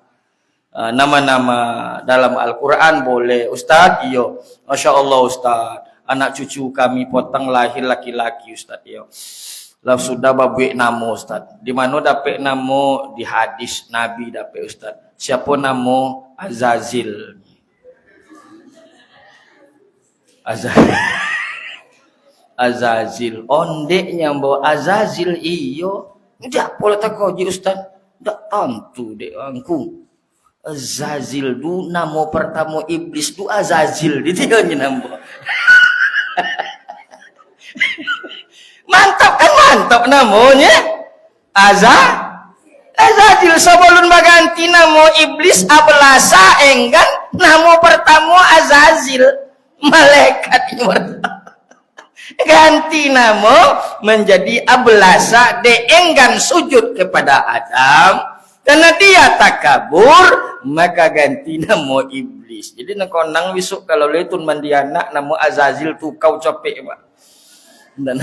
Nama-nama dalam Al-Quran boleh Ustaz iyo Masya Allah Ustaz anak cucu kami potong lahir laki-laki Ustaz iyo lah sudah babuik nama Ustaz di mana dapat nama di hadis Nabi dapat Ustaz siapa nama Azazil Azazil ondeknya bawa Azazil iyo tidak boleh tak kau ji Ustaz tak tentu dek angku Azazil du nama pertama iblis du Azazil ditinggalnya nama. Mantap kan mantap namanya. Azazil. Azazil sebelum baganti namo iblis ablasa enggan namo pertama Azazil malaikat yang pertama ganti namo menjadi ablasa de enggan sujud kepada Adam karena dia takabur maka ganti namo iblis. Jadi nang besok kalau letun mandi anak namo Azazil tu kau capek pak dan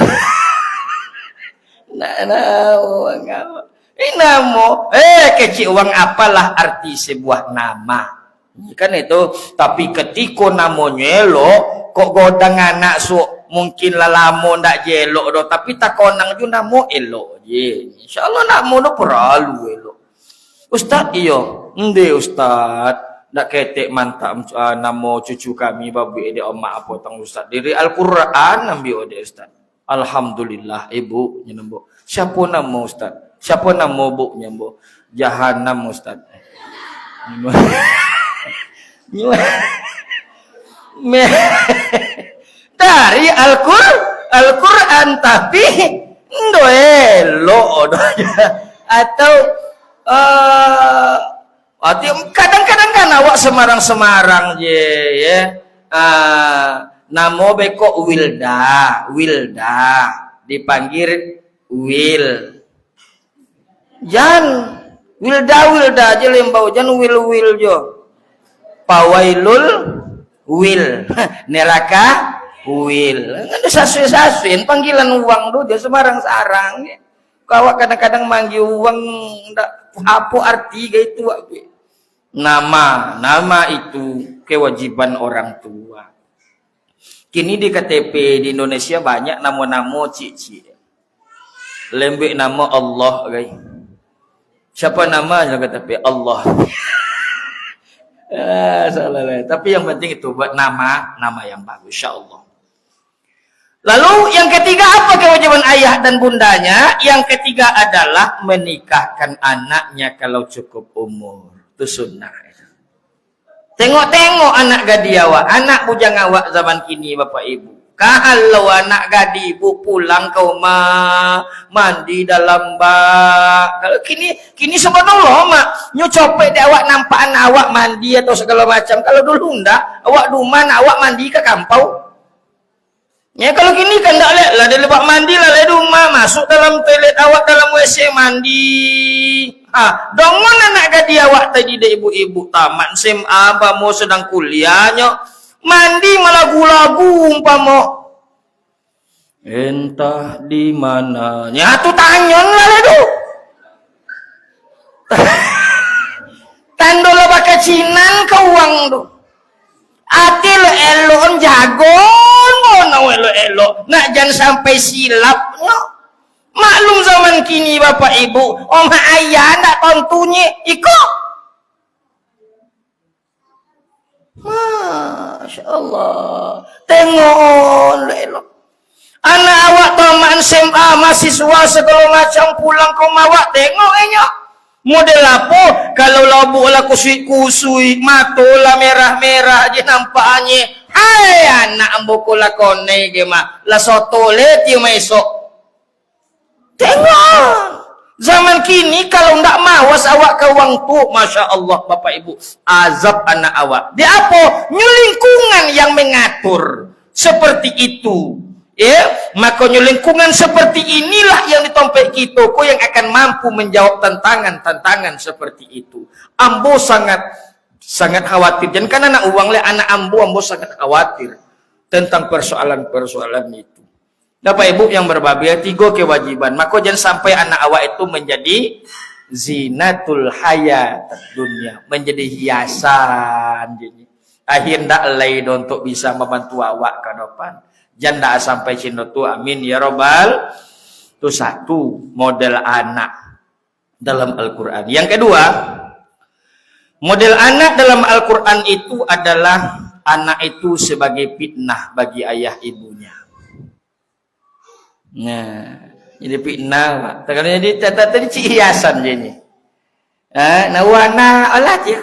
namo kecil uang apalah arti sebuah nama kan itu. Tapi ketika namanya elok kok godang anak mungkin lalamu ndak jelok do tapi tak konang ju namo elok je insyaallah namo do perlu elok. Ustaz iyo ende ustaz ndak ketek mantap namo cucu kami babi ede omak apa tang ustaz dari Al-Qur'an ambil ode ustaz. Alhamdulillah ibu nyenembo. Siapa nama ustaz? Siapa nama bu nyembo? Jahanam ustaz. Dari Al-Qur'an tapi ndo elo atau kadang-kadang kan awak semarang-semarang je ya. Namo beko Wilda dipanggil Wil. Jan Wilda aja lembau jan Wil jo. Pawailul Wil. Neraka Wil. Kan sasuin panggilan uang do dia semarang-sarang. Kau kadang-kadang manggil uang ndak apa arti gitu nama itu kewajiban orang tua. Kini di KTP di Indonesia banyak nama-nama cici. Lembek nama Allah guys. Siapa nama yang KTP Allah. Salah. Tapi yang penting itu buat nama yang bagus insyaallah. Lalu yang ketiga apa kewajiban ayah dan bundanya? Yang ketiga adalah menikahkan anaknya kalau cukup umur. Itu sunnah. Tengok-tengok anak gadi awak, anak bujang awak zaman kini bapak ibu. Kalau anak gadi ibu pulang ke rumah, mandi dalam bak. Kalau kini subhanallah mak, nyocopet dia awak nampak anak awak mandi atau segala macam. Kalau dulu ndak, awak rumah awak mandi ke kampau. Ya kalau gini kan tak lihat lah dia lepas mandi lah di rumah masuk dalam toilet awak dalam WC mandi. Dongon anak gadi awak tadi deh ibu-ibu tamat SMA mau sedang kuliahnya mandi malah lagu-lagu umpama entah di mana nyatu tanyon lah itu. Tandola pakai cinan ke uang tu. Ati lo elon jagon ngono elo nak jangan sampai silap no. Maklum zaman kini bapak ibu oma ayah nak tontunya ikut. Masya Allah tengok elo anak awak taman SMA mahasiswa segala macam pulang ke rumah awak tengok enyok model apa kalau labuk lah kusui matola merah-merah je nampaknya hai anak amboku lah kone gema lah soto leti esok tengok zaman kini kalau ndak mawas awak ke uang tu Masya Allah bapak ibu azab anak awak dia apa lingkungan yang mengatur seperti itu. Ya, makanya lingkungan seperti inilah yang ditompek kita yang akan mampu menjawab tantangan seperti itu. Ambo sangat khawatir. Dan karena anak uang le anak ambo sangat khawatir tentang persoalan itu. Bapak Ibu yang berbahagia, 3 kewajiban. Maka jangan sampai anak awak itu menjadi zinatul hayat dunia, menjadi hiasan. Akhir ndak lay untuk bisa membantu awak ke depan. Janda sampai cino tu amin ya robbal. Itu satu model anak dalam Al-Quran. Yang kedua model anak dalam Al-Quran itu adalah anak itu sebagai fitnah bagi ayah ibunya. Nah jadi fitnah jadi tadi hiasan jadi nawana alat ya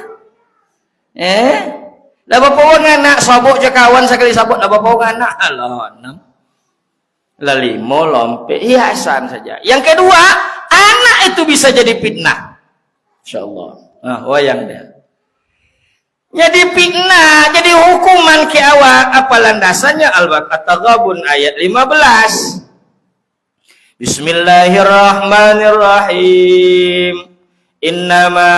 lah bapa orang anak sabuk je kawan sekali sabuk lah bapa orang anak Allah 6 lah 5 lompet hiasan saja. Yang kedua anak itu bisa jadi fitnah Insyaallah. Nah, wayang dia. Jadi fitnah, jadi hukuman ke awak apa landasannya? Al-Taghabun ayat 15. Bismillahirrahmanirrahim. Innama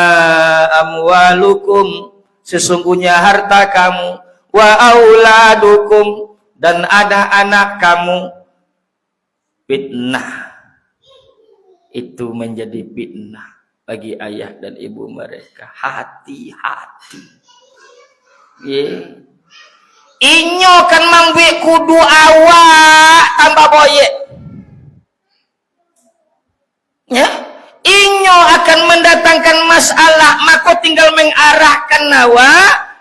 amwalukum, sesungguhnya harta kamu, wa auladukum, dan anak-anak kamu, fitnah. Itu menjadi fitnah bagi ayah dan ibu mereka. Hati-hati. Inyo kan mangbe kudu awak tambah boyek. Ya, inyo akan mendatangkan masalah, maka tinggal mengarahkan nawa.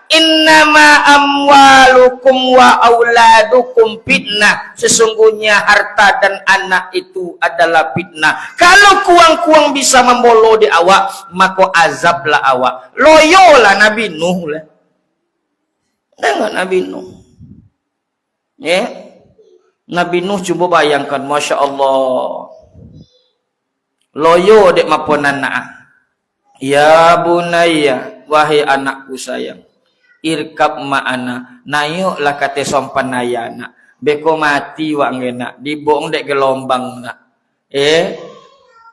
Innama amwalukum wa auladukum fitnah, sesungguhnya harta dan anak itu adalah fitnah. Kalau kuang-kuang bisa membolo di awak, maka azablah awak. Loyolah Nabi Nuh lah. Tengok Nabi Nuh. Ya. Nabi Nuh coba bayangkan, Masya Allah. Loyo dek maponan naah. Ya bunaya, wahai anakku sayang. Irkab ma'ana, nayuklah kate sompan nayana. Beko mati wa ngena, diboong dek gelombang nak.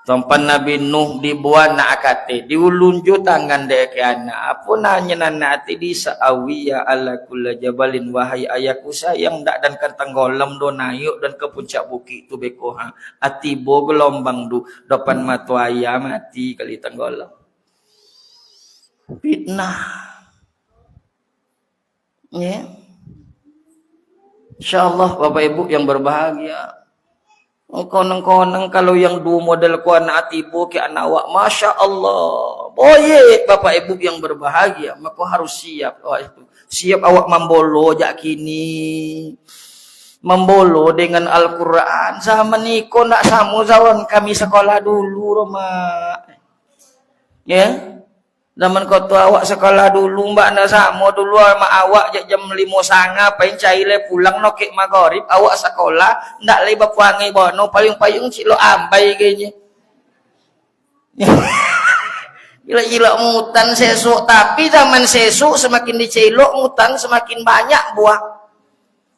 Sompan Nabi Nuh dibuat nak akate, diulunju tangan dek ke anak. Apa nanya nanti di sa'awiyya ala kulla jabalin, wahai ayahku sayang, dak dan kantang golam do nayuk dan ke puncak bukit tu beko ha. Atibo gelombang du, depan matu ayah mati kali tanggolam. Fitnah. Ya. Insyaallah Bapak Ibu yang berbahagia. Koneng-koneng kalau yang dua model ku anak atibo ke anak awak, Masya Allah. Boye Bapak Ibu yang berbahagia, maka harus siap. Siap awak membolo jak kini. Membolo dengan Al-Quran. Zaman niko nak samu zaman kami sekolah dulu Roma. Ya. Zaman kau tu awak sekolah dulu mbak nak sama dulu sama awak jam 5.30 paling caile pulang nokek maghrib awak sekolah ndak lagi bapuangi bono payung-payung cilo ambai kayaknya. Gila-gila mutan sesuk, tapi zaman sesuk semakin dicelok mutan semakin banyak buah.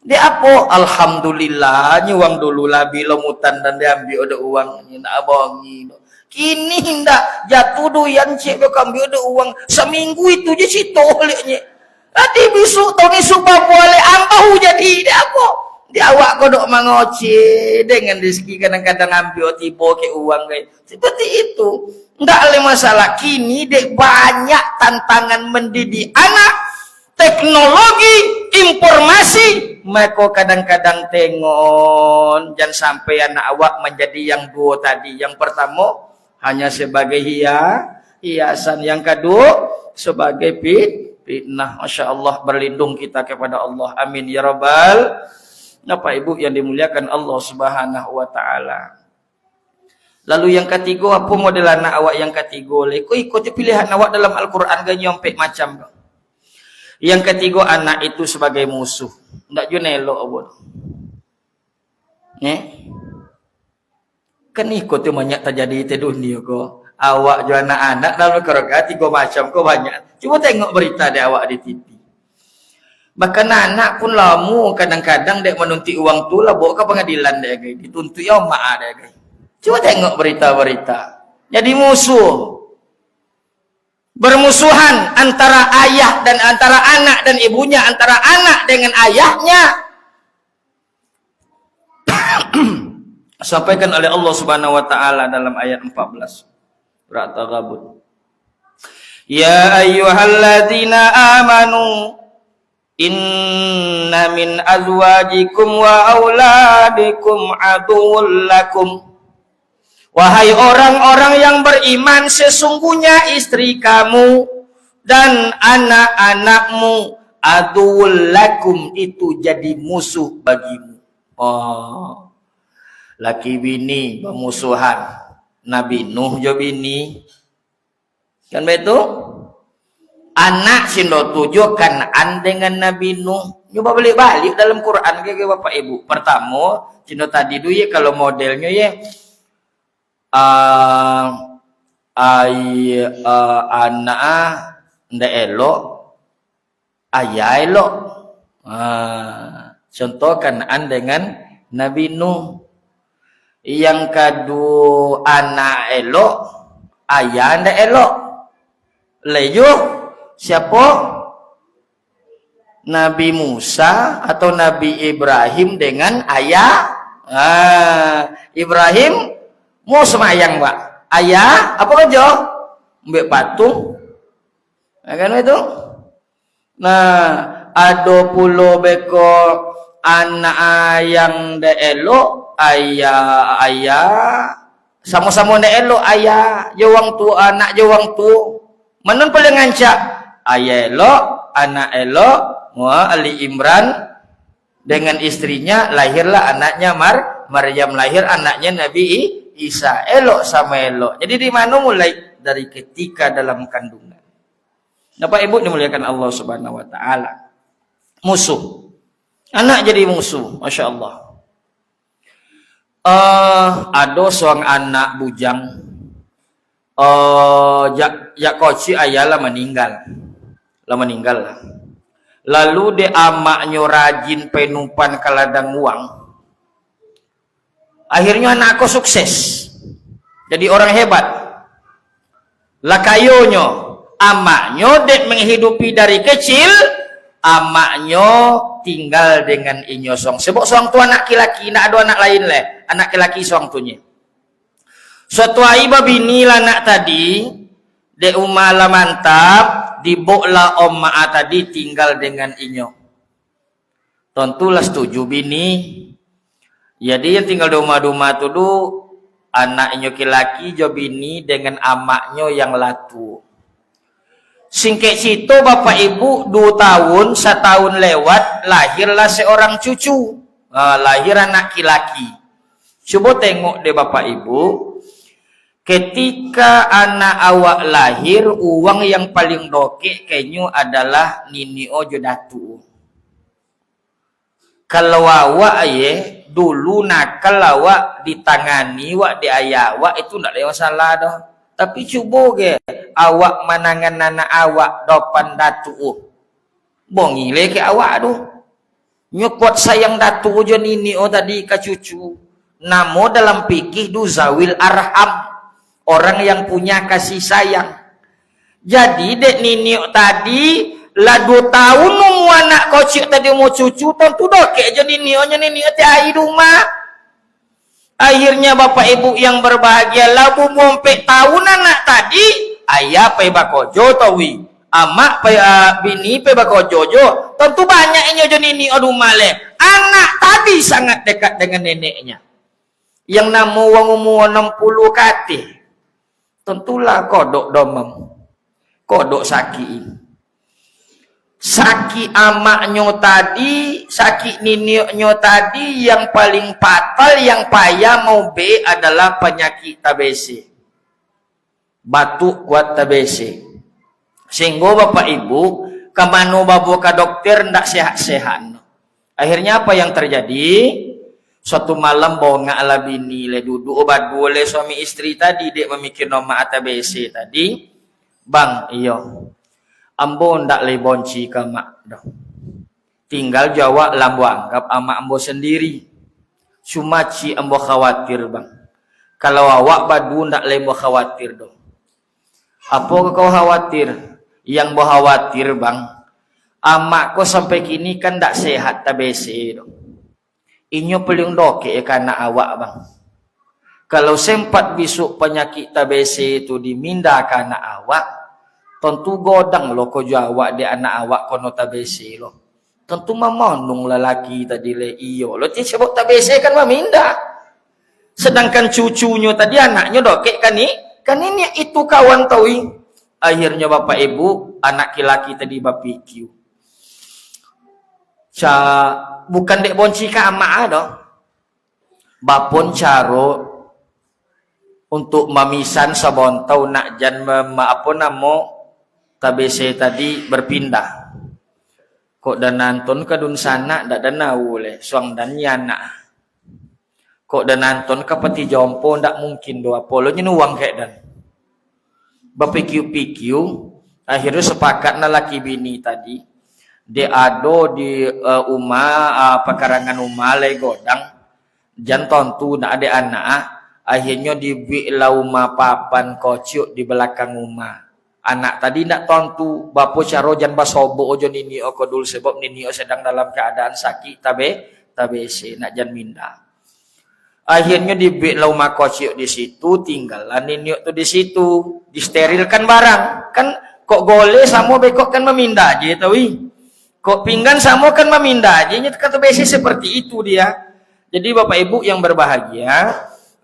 Dia apa? Alhamdulillah nyuang dulu lah bila mutan dan diambil ada uangnya ndak bongi. Kini hendak jatuh doyan cek kambil ada uang seminggu itu je situ olehnya. Tadi besok tahun esok boleh ambau jadi dia apa? Dia awak kodok mangoce dengan rezeki kadang-kadang ambil tiba ke uang kayak seperti itu. Enggak ada masalah. Kini dek banyak tantangan mendidik anak, teknologi, informasi. Maka kadang-kadang tengok jangan sampai anak awak menjadi yang dua tadi. Yang pertama hanya sebagai hiasan, yang kedua sebagai fitnah. Masya Allah, berlindung kita kepada Allah. Amin ya rabbal. Bapak Ibu yang dimuliakan Allah Subhanahu wa taala. Lalu yang ketiga, apa model anak awak yang ketiga? Kau ikuti pilihan awak dalam Al-Quran gak nyompek macam. Yang ketiga, anak itu sebagai musuh. Ndak junelo abon. Kan ikut tu banyak terjadi di dunia ko. Awak jo anak-anak dalam keluarga tiga macam ko banyak. Cuba tengok berita di awak di TV. Bahkan anak pun lamu kadang-kadang dek menuntut uang tu lah bawa ke pengadilan dek guys. Dituntut ya mak dek guys. Cuba tengok berita-berita. Jadi musuh. Bermusuhan antara ayah dan antara anak dan ibunya, antara anak dengan ayahnya. Sampaikan oleh Allah Subhanahu wa taala dalam ayat 14 surat At-Taghabun. Ya ayyuhalladzina amanu inna min azwajikum wa auladikum aduwwul lakum. Wahai orang-orang yang beriman, sesungguhnya istri kamu dan anak-anakmu aduwwul lakum, itu jadi musuh bagimu. Laki bini bermusuhan. Nabi Nuh jo bini. Kan betul? Anak sindo tujuh Kan'an dengan Nabi Nuh. Coba balik-balik dalam Quran ke Bapak Ibu. Pertama, sindo tadi dulu ya kalau modelnya ya anak ndak elok, ayah elok. Contoh Kanaan dengan Nabi Nuh. Yang kedua anak elok, ayah ndak elok. Leyuh siapa? Nabi Musa atau Nabi Ibrahim dengan ayah. Ibrahim mau semayang pak. Ayah apa kerja? Mbak patung. Kan itu? Nah, ada pula beko anak yang ndak elok, ayah sama-sama ndak elok ayah, jawang tu anak jawang tu. Mana paling ngancak? Ayah elok, anak elok. Ali Imran dengan istrinya lahirlah anaknya Maryam, lahir anaknya Nabi Isa. Elok sama elok. Jadi di mana mulai? Dari ketika dalam kandungan. Bapak Ibu dimuliakan Allah Subhanahu wa taala. Musuh. Anak jadi musuh, Masya Allah. Ada seorang anak bujang. Koci ayah meninggal. Lah. Lalu dia amaknya rajin penupan ke ladang uang. Akhirnya anakku sukses. Jadi orang hebat. Lah kayonyo, amaknya dek menghidupi dari kecil, amaknya tinggal dengan inyo song. Sebab song tu anak laki, nak ada anak lain leh. Anak laki song tunya. Suatu hari babini lah anak tadi, dek umala mantap, diboklah om maa tadi tinggal dengan inyo. Tentulah setuju bini. Jadi yang tinggal di rumah-rumah tu du anak inyo laki jo bini dengan amaknya yang latu. Singkat situ bapak ibu 2 tahun, 1 tahun lewat lahirlah seorang cucu. Lahir anak laki. Coba tengok deh bapak ibu. Ketika anak awak lahir, uang yang paling dokek kayaknya adalah nini ojo datu. Kalau awak dulu nakal awak ditangani, wak di ayah awak itu tidak ada masalah dah. Tapi cuba ke awak manangan anak awak depan datu. Bongile ke awak tu. Nyokot sayang datu ojo nini tadi ke cucu. Namo dalam fikih du zawil arham. Orang yang punya kasih sayang. Jadi dek nini tadi lah 2 tahun nunggu anak kocik tadi mau cucu, tentu dokek aja nini tiai rumah. Akhirnya bapak ibu yang berbahagia labu mompek tahun anak tadi, ayah pe bakojo tawi, amak pe bini pe bakojo jo, tentu banyak inyo jo nini rumah le. Anak tadi sangat dekat dengan neneknya. Yang namu wang umur 60 kati. Tentulah kodok domem, kodok saki. Saki amaknya tadi, saki ninionya tadi yang paling fatal, yang payah mau be adalah penyakit TBC. Batuk kuat TBC. Sehingga bapak ibu, kemana bawa ke dokter ndak sehat-sehat. Akhirnya apa yang terjadi? Suatu malam bawa ngak bini le duduk obat boleh suami istri tadi dek memikir nama TBC tadi. Bang, iyo. Ambo ndak le bonci ke mak dah. Tinggal jawab lambo anggap ama ambo sendiri. Cuma ci ambo khawatir bang. Kalau awak badu ndak le ambo khawatir dong. Apa kau khawatir? Yang bo khawatir bang. Amakku sampai kini kan ndak sehat TBC dong. Inyo paling doke karena awak bang. Kalau sempat besok penyakit TBC itu diminda karena awak, tentu godang lo ko awak di anak awak kono TBC lo. Tentu memonong lelaki tadi le iyo. Lo sebut TBC kan meminda. Sedangkan cucunya tadi anaknya doke kan ini itu kawan tawi. Akhirnya bapak ibu anak laki tadi bapikiu. Bukan dek bonci ka ama dong. Bapon caro untuk mamisan sabontau nak jan apa namo TBC tadi berpindah. Kok dan nonton ke dun sana dak danau le suang dan yana. Kok dan nonton ke peti jompo ndak mungkin doa polonya nuang kayak dan. berpikir-pikir, akhirnya sepakat na laki bini tadi. Dia ado di pekarangan rumah lay godang. Jan tontu nak ada anak, akhirnya dibuatlah rumah papan kocok di belakang rumah. Anak tadi nak tontu, bapa caro jan basobo ojo nini ko dul sebab nini sedang dalam keadaan sakit tabe nak jan minda. Akhirnya dibuatlah rumah kocok di situ, tinggallah nini tu di situ, disterilkan barang. Kan kok gole sama bekok kan meminda aja tahu. Kok pinggan sama kan meminda aja, kata besi seperti itu dia. Jadi Bapak Ibu yang berbahagia,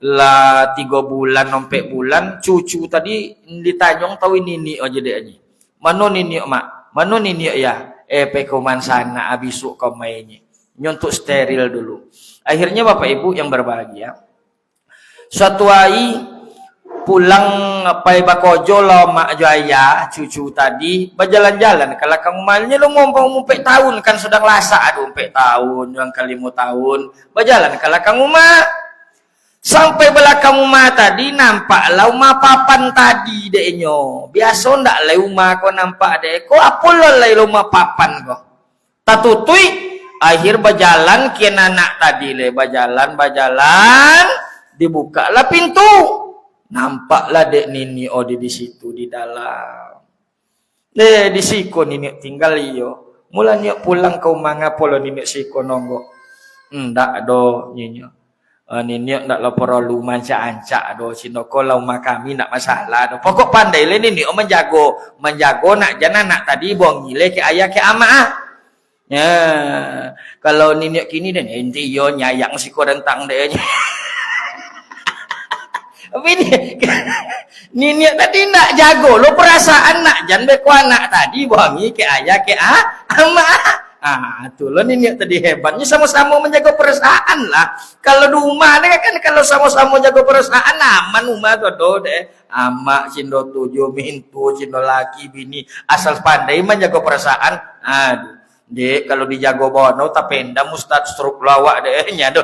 lah 3 bulan sampai bulan cucu tadi ditanyong tahu nini aja deh aja. Mano nini mak? Mano nini ya? Pekoman sana abisuk kau mainnya. Nyontuk steril dulu. Akhirnya Bapak Ibu yang berbahagia, suatu hari pulang pai bakojo lo mak jaya cucu tadi berjalan-jalan kalau kamu malnya lo mau umpek tahun kan sedang lasak aduh umpek tahun yang kali 5 tahun berjalan kalau kamu mak sampai belakang rumah tadi nampak rumah papan tadi deknyo biasa ndak le rumah kau nampak dek kau apa lo le rumah papan kau tatutui akhir berjalan kian anak tadi le berjalan dibukalah pintu. Nampaklah dek nini di situ di dalam. Di siko nini tinggal iyo. Mulanya pulang ke rumah ngapolo nini siko nonggo. Ndak do nini. Nini ndak lo perlu manca-anca do sinoko rumah kami ndak masalah do. Pokok pandai le nini menjago nak jana nak tadi buang ngile ke ayah ke ama. Ya, kalau nini kini dan enti yo nyayang siko rentang deh. Tapi ini tadi nak jago lo perasaan nak jangan beko anak tadi wangi ke ayah ke ama tuh lo ini tadi hebatnya sama-sama menjaga perasaan lah. Kalau di rumah kan kalau sama-sama jaga perasaan aman rumah tuh deh ama cindo 7 mintu cindo laki bini asal pandai menjaga perasaan. Aduh dek kalau dijago bono tapenda mustad struk lawak deh nyado.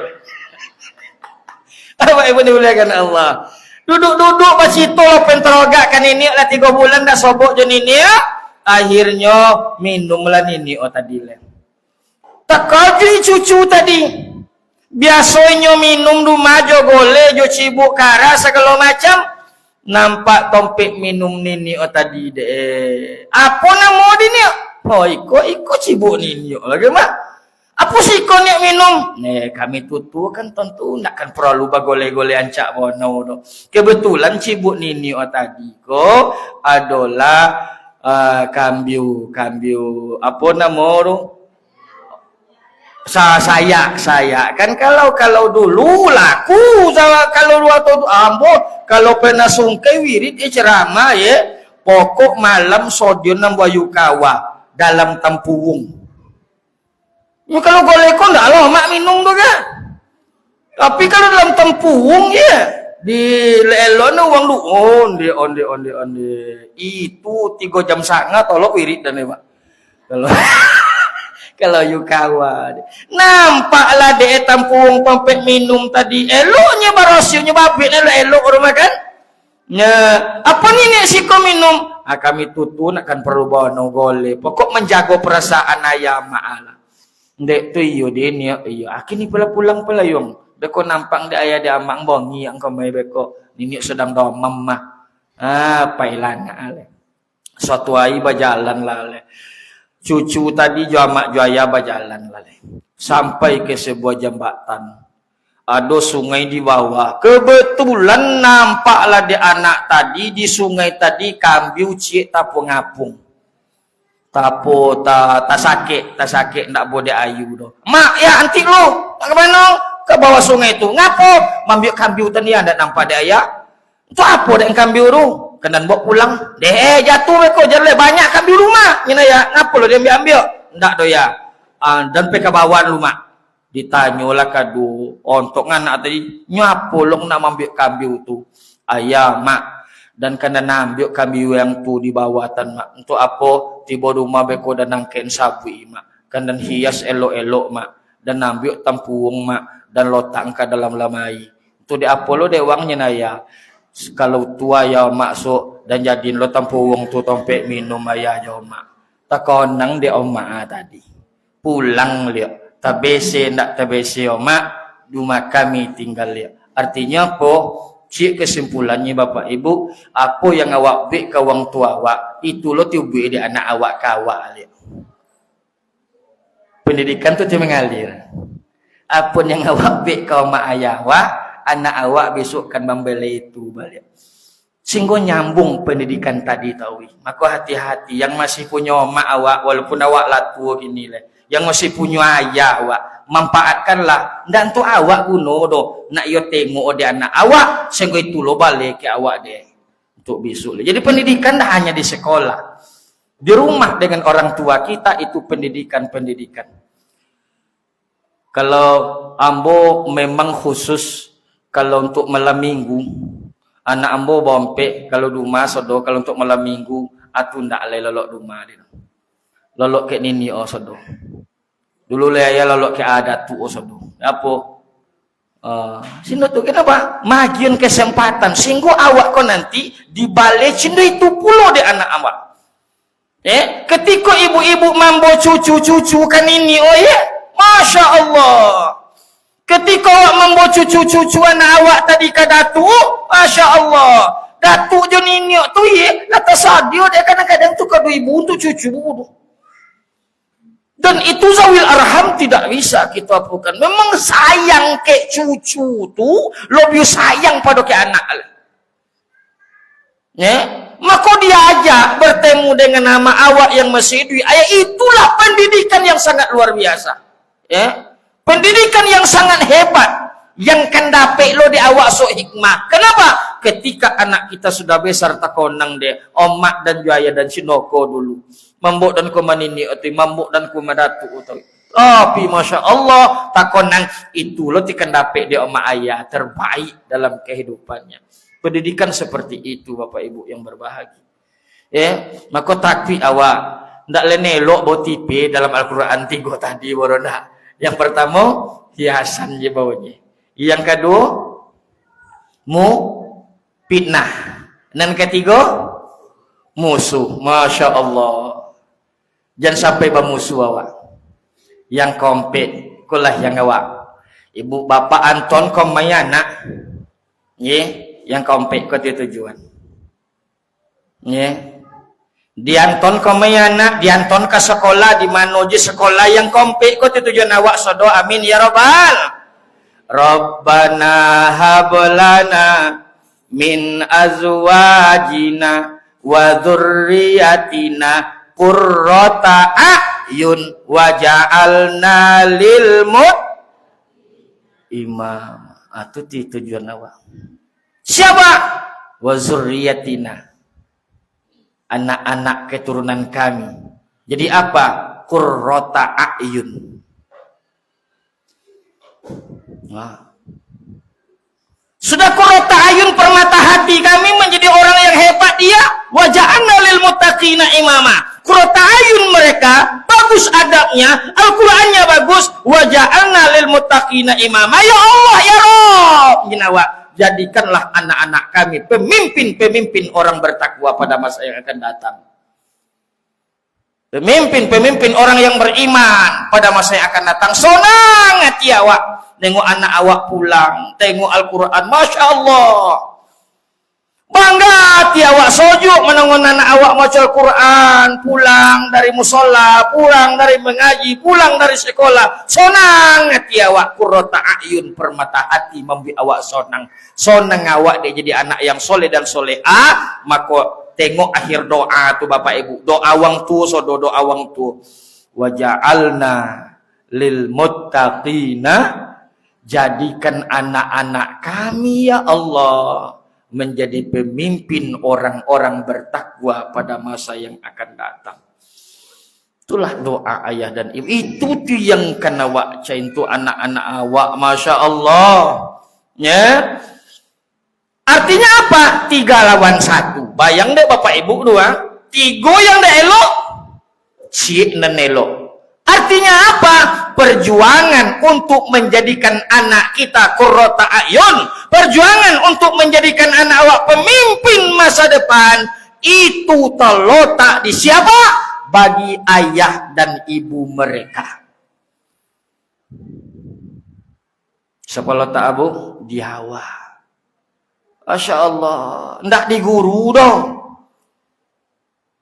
Apa ibu dimuliakan Allah. Duduk pas itu lo penteroga kan ini lah 3 bulan dah sobok jon ini ya. Akhirnya minumlah ini tadi le. Tak kaji cucu tadi. Biasanya minum rumah jo gole jo cibuk kara segala macam. Nampak tompek minum nini tadi deh. Apa nama dia? Oh iko cibuk nini lagi mak. Apa sih kau nak minum? Kami tutu kan tentu nak kan perlu bagole-gole ancak bono do. Kebetulan cibuk nini tadi ko adalah kambiu apa nama do? Saya kan kalau dulu laku kalau waktu ambo kalau pernah sungkai wirid ceramah ya pokok malam sodium nambah yukawa dalam tempuwung. Ya kalau goleko ndak loh mak minum tuh kan. Tapi kalau dalam tempuwung ya di lelone uang lu onde. Itu 3 jam sangat tolok wirid dan ya Pak. Kalau yukawa. Nampaklah de tempuwung pempek minum tadi. Eloknya barosionya babit elok rumah kan. Ya, apa nih si kau minum? Kami tutu nak kan perlu bawa no gole. Pokok menjaga perasaan ayam ma'ala. Ndek tu iyo dia ni iyo akhirnya pulang pelayong beko nampang dia ayah dia amang bongi yang kau mai beko nini sedang domam mah pailan ale suatu hari berjalan lale cucu tadi jo amak jo ayah berjalan lale sampai ke sebuah jambatan ada sungai di bawah kebetulan nampaklah dia anak tadi di sungai tadi kambiu cik tapung ngapung tapo tak sakit ndak boleh ayu doh. Mak ya anti lu ke mana? Ke bawah sungai itu. Ngapo? Mambiuk kambiu tadi ndak nampak dia ayah. Itu apa dak kambiu tu? Kenan bawa pulang. Deh jatuh beko jale banyak kambiu rumah. Nyina ya. Ngapo lo dia ambil? Ndak do ya. Dan peka bawan lu mak. Ditanyolah kadu untuk anak tadi. Nyapo lo nak mambiuk kambiu tu? Ayah mak dan kena nambiuk kambiu yang tu di bawah tan mak. Untuk apa? Tiba rumah beko dan nangken sabu mak kan dan hias elok-elok mak dan ambil tempuung mak dan lotak ke dalam lamai itu di apolo de wangnya naya Kalau tua ya maksud dan jadiin lo tampu wong tu tompek minum ayah ya mak. Tak konang dia omak tadi. Pulang lihat. Tabese nak tabese omak. Rumah kami tinggal lihat. Artinya apa? Cik kesimpulannya Bapak Ibu, apa yang awak bik ke wong tua awak, itu lo tiubi di anak awak ke awak lihat. Pendidikan tu dia mengalir. Apa yang awak bik ke mak ayah awak, anak awak besok kan membela itu balik. Sehingga nyambung pendidikan tadi tahu. Maka hati-hati yang masih punya mak awak walaupun awak lah tua gini lah. Yang masih punya ayah awak, manfaatkanlah. Dan tu awak guna doh nak yo tengok dia anak awak sehingga itu lo balik ke awak dia untuk besok. Jadi pendidikan dah hanya di sekolah. Di rumah dengan orang tua kita itu pendidikan. Kalau ambo memang khusus kalau untuk malam minggu, anak ambo bompek kalau rumah sodo kalau untuk malam minggu atu ndak le lolok rumah dia. Lolok ke nini oh sodo. Dulu le ya lolok ke adat tu oh sodo. Apa? Sino tu kenapa? Magian kesempatan sehingga awak kau nanti dibalik cindo itu pulo de anak awak. Ketika ibu-ibu mambo cucu-cucu kan ini oh ya, Masya Allah. Ketika awak mambo cucu-cucu anak awak tadi ke datu, Masya Allah. Datu je nini tu ya, kata sadio dia kadang-kadang tu kado ibu untuk cucu. Dan itu zawil arham tidak bisa kita apukan. Memang sayang ke cucu tu, lebih sayang pada ke anak. Maka dia ajak bertemu dengan nama awak yang masih hidup. Itulah pendidikan yang sangat luar biasa. Pendidikan yang sangat hebat. Yang kan dapat lo di awak so hikmah. Kenapa? Ketika anak kita sudah besar takonang dia, omak dan juaya dan sinoko dulu. Mambuk dan kumanini atau mambuk dan kumadatu atau tapi Masya Allah takonang itu lo tikan dapat dia omak ayah terbaik dalam kehidupannya. Pendidikan seperti itu Bapak Ibu yang berbahagia. Maka takwi awak ndak lenelok botipe dalam Al-Qur'an 3 tadi warona. Yang pertama hiasan je baunya. Yang kedua fitnah. Dan ketiga musuh. Masya Allah. Jangan sampai bermusuh awak. Yang kompet kulah yang awak. Ibu bapak Anton komayana. Yang kompet kau tujuan. Dianton komayana, dianton ke sekolah di mana je sekolah yang kompet kau tujuan awak sodo amin ya rabbal. Rabbana hablana min azwajina wa dzurriyyatina qurrata a'yun waja'alna lil imam. Itu tujuan awak. Siapa? Wa dzurriyyatina. Anak-anak keturunan kami. Jadi apa? Qurrata a'yun. Sudah qurrata a'yun permata hati kami menjadi orang yang hebat dia. Waja'alna lil muttaqina imama. Qurrata ayun mereka bagus adabnya, Al-Qur'annya bagus. Waja'alna lil muttaqina imama. Ya Allah ya Rabb, jinawa, jadikanlah anak-anak kami pemimpin orang bertakwa pada masa yang akan datang. Pemimpin orang yang beriman pada masa yang akan datang. Sonang hati awak tengok anak awak pulang, tengok Al-Qur'an, Masya Allah. Bangga hati awak sojuk menongon anak awak maca Al-Quran, pulang dari musola, pulang dari mengaji, pulang dari sekolah. Sonang hati awak, qurrata a'yun permata hati membuat awak sonang. Sonang awak dia jadi anak yang soleh dan solehah. Maka tengok akhir doa tu Bapak Ibu. Doa wang tu so doa wang tu. Waja'alna lil muttaqina, jadikan anak-anak kami ya Allah menjadi pemimpin orang-orang bertakwa pada masa yang akan datang. Itulah doa ayah dan ibu. Itu tu yang kan awak cain tu anak-anak awak. Masya Allah. Artinya apa? 3 lawan 1. Bayang deh Bapak Ibu 2. 3 yang dah elok, cik dan elok. Artinya apa? Perjuangan untuk menjadikan anak kita qurrata a'yun, perjuangan untuk menjadikan anak awak pemimpin masa depan, itu terletak di siapa? Bagi ayah dan ibu mereka. Siapa letak abu? Di awak. Masya Allah, ndak di guru dong.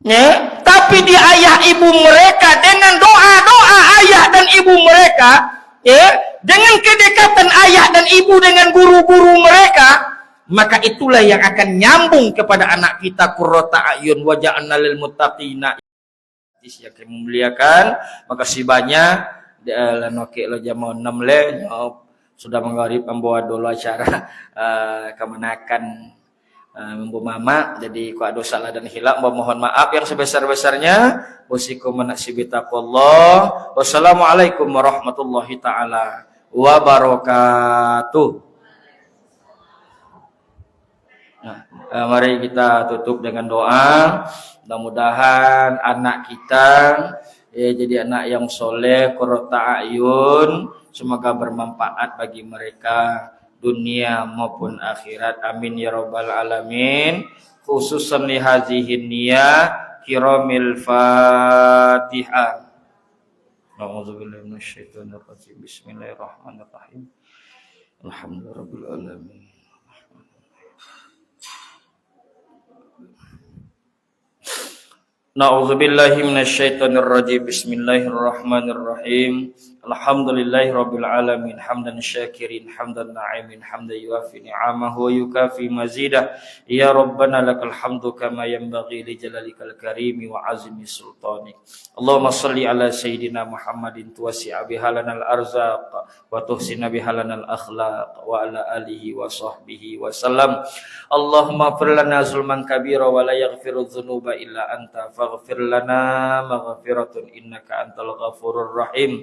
Ya, tapi di ayah ibu mereka, dengan doa-doa ayah dan ibu mereka, ya, dengan kedekatan ayah dan ibu dengan guru-guru mereka, maka itulah yang akan nyambung kepada anak kita qurrata a'yun wa ja'alna lil muttaqina. Yang kami muliakan, makasih banyak. Lanokek lo jam 6 le, sudah mengharip membawa dulu acara kemenakan Mbu Mama, jadi ku ada salah dan hilap, mohon maaf yang sebesar-besarnya. Wasikum nasibi taqwallah. Wassalamualaikum warahmatullahi taala wabarakatuh. Nah, mari kita tutup dengan doa. Mudah-mudahan anak kita jadi anak yang soleh, qurrata a'yun, semoga bermanfaat bagi mereka dunia maupun akhirat. Amin ya rabbal alamin. Khususan li hazihin niyah kiramil Fatihah. A'udzubillahi minasyaitonir rajim. Bismillahirrahmanirrahim. Alhamdulillahirabbil alamin. Na'udzubillahi minasyaitonir rajim. Bismillahirrahmanirrahim. Alhamdulillahi rabbil alamin, hamdan syakirin, hamdan na'imin, hamdan yuafi ni'amahu wa yukafi mazidah. Ya Rabbana lakal hamdu kama yanbaghi li jalalikal karimi wa azimi sultanik. Allahumma salli ala Sayyidina Muhammadin tuwasi'a bihalanal arzaq wa tuhsina bihalanal akhlaq wa ala alihi wa sahbihi wa sallam. Allahumma fir lana zulman kabira wa la yaghfiru dhunuba illa anta faghfir lana maghfiratun innaka antal ghafurur rahim.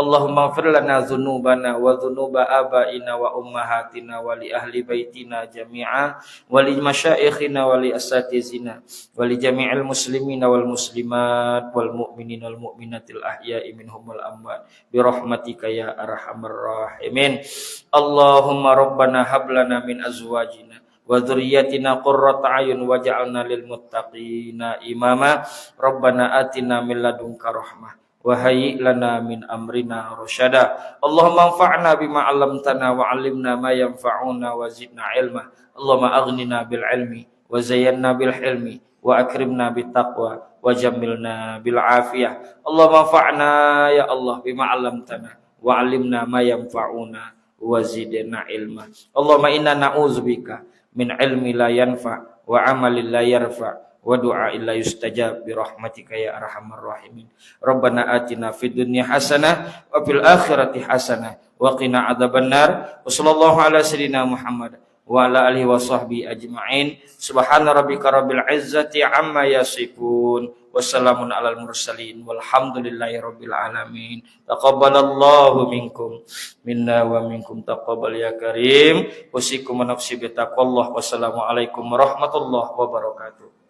Allahumma ighfir lana dzunubana wa dzunuba abaina wa ummahatina wa li ahli baitina jami'a wa li masyaikhina wa li asatizina wa li jami'il muslimina wal muslimat wal mu'minina wal mu'minatil ahya'i minhum wal amwat bi rahmatika ya arhamar rahimin. Allahumma rabbana hab lana min azwajina wa dzurriyyatina qurrata a'yun waj'alna lil muttaqina imama. Rabbana atina min ladunka rahmah wa hayyi lana min amrina rasyada. Allahumma anfa'na bima 'allamtana wa 'allimna ma yanfa'una wa zidna ilma. Allahumma aghnina bil ilmi wa zayyinna bil hilmi wa akrimna bit taqwa wa jammilna bil afiyah. Allahumma anfa'na ya Allah bima 'allamtana wa 'allimna ma yanfa'una wa zidna ilma. Allahumma inna na'udzubika min ilmi la yanfa' wa 'amalin la yarfa' wa du'a illa yustajab bi rahmatika ya arhamar rahimin. Rabbana atina fid dunya hasanah wa fil akhirati hasanah wa qina adzabannar. Wa sallallahu ala sayyidina Muhammad wa ala alihi wa sahbihi ajma'in. Subhana rabbika rabbil izzati amma yasifun. Wassalamun alal mursalin walhamdulillahi rabbil alamin. Taqabbalallahu minkum minna wa minkum taqabbal ya karim. Usikum nafsi bi taqwallah. Wassalamu alaikum warahmatullahi wabarakatuh.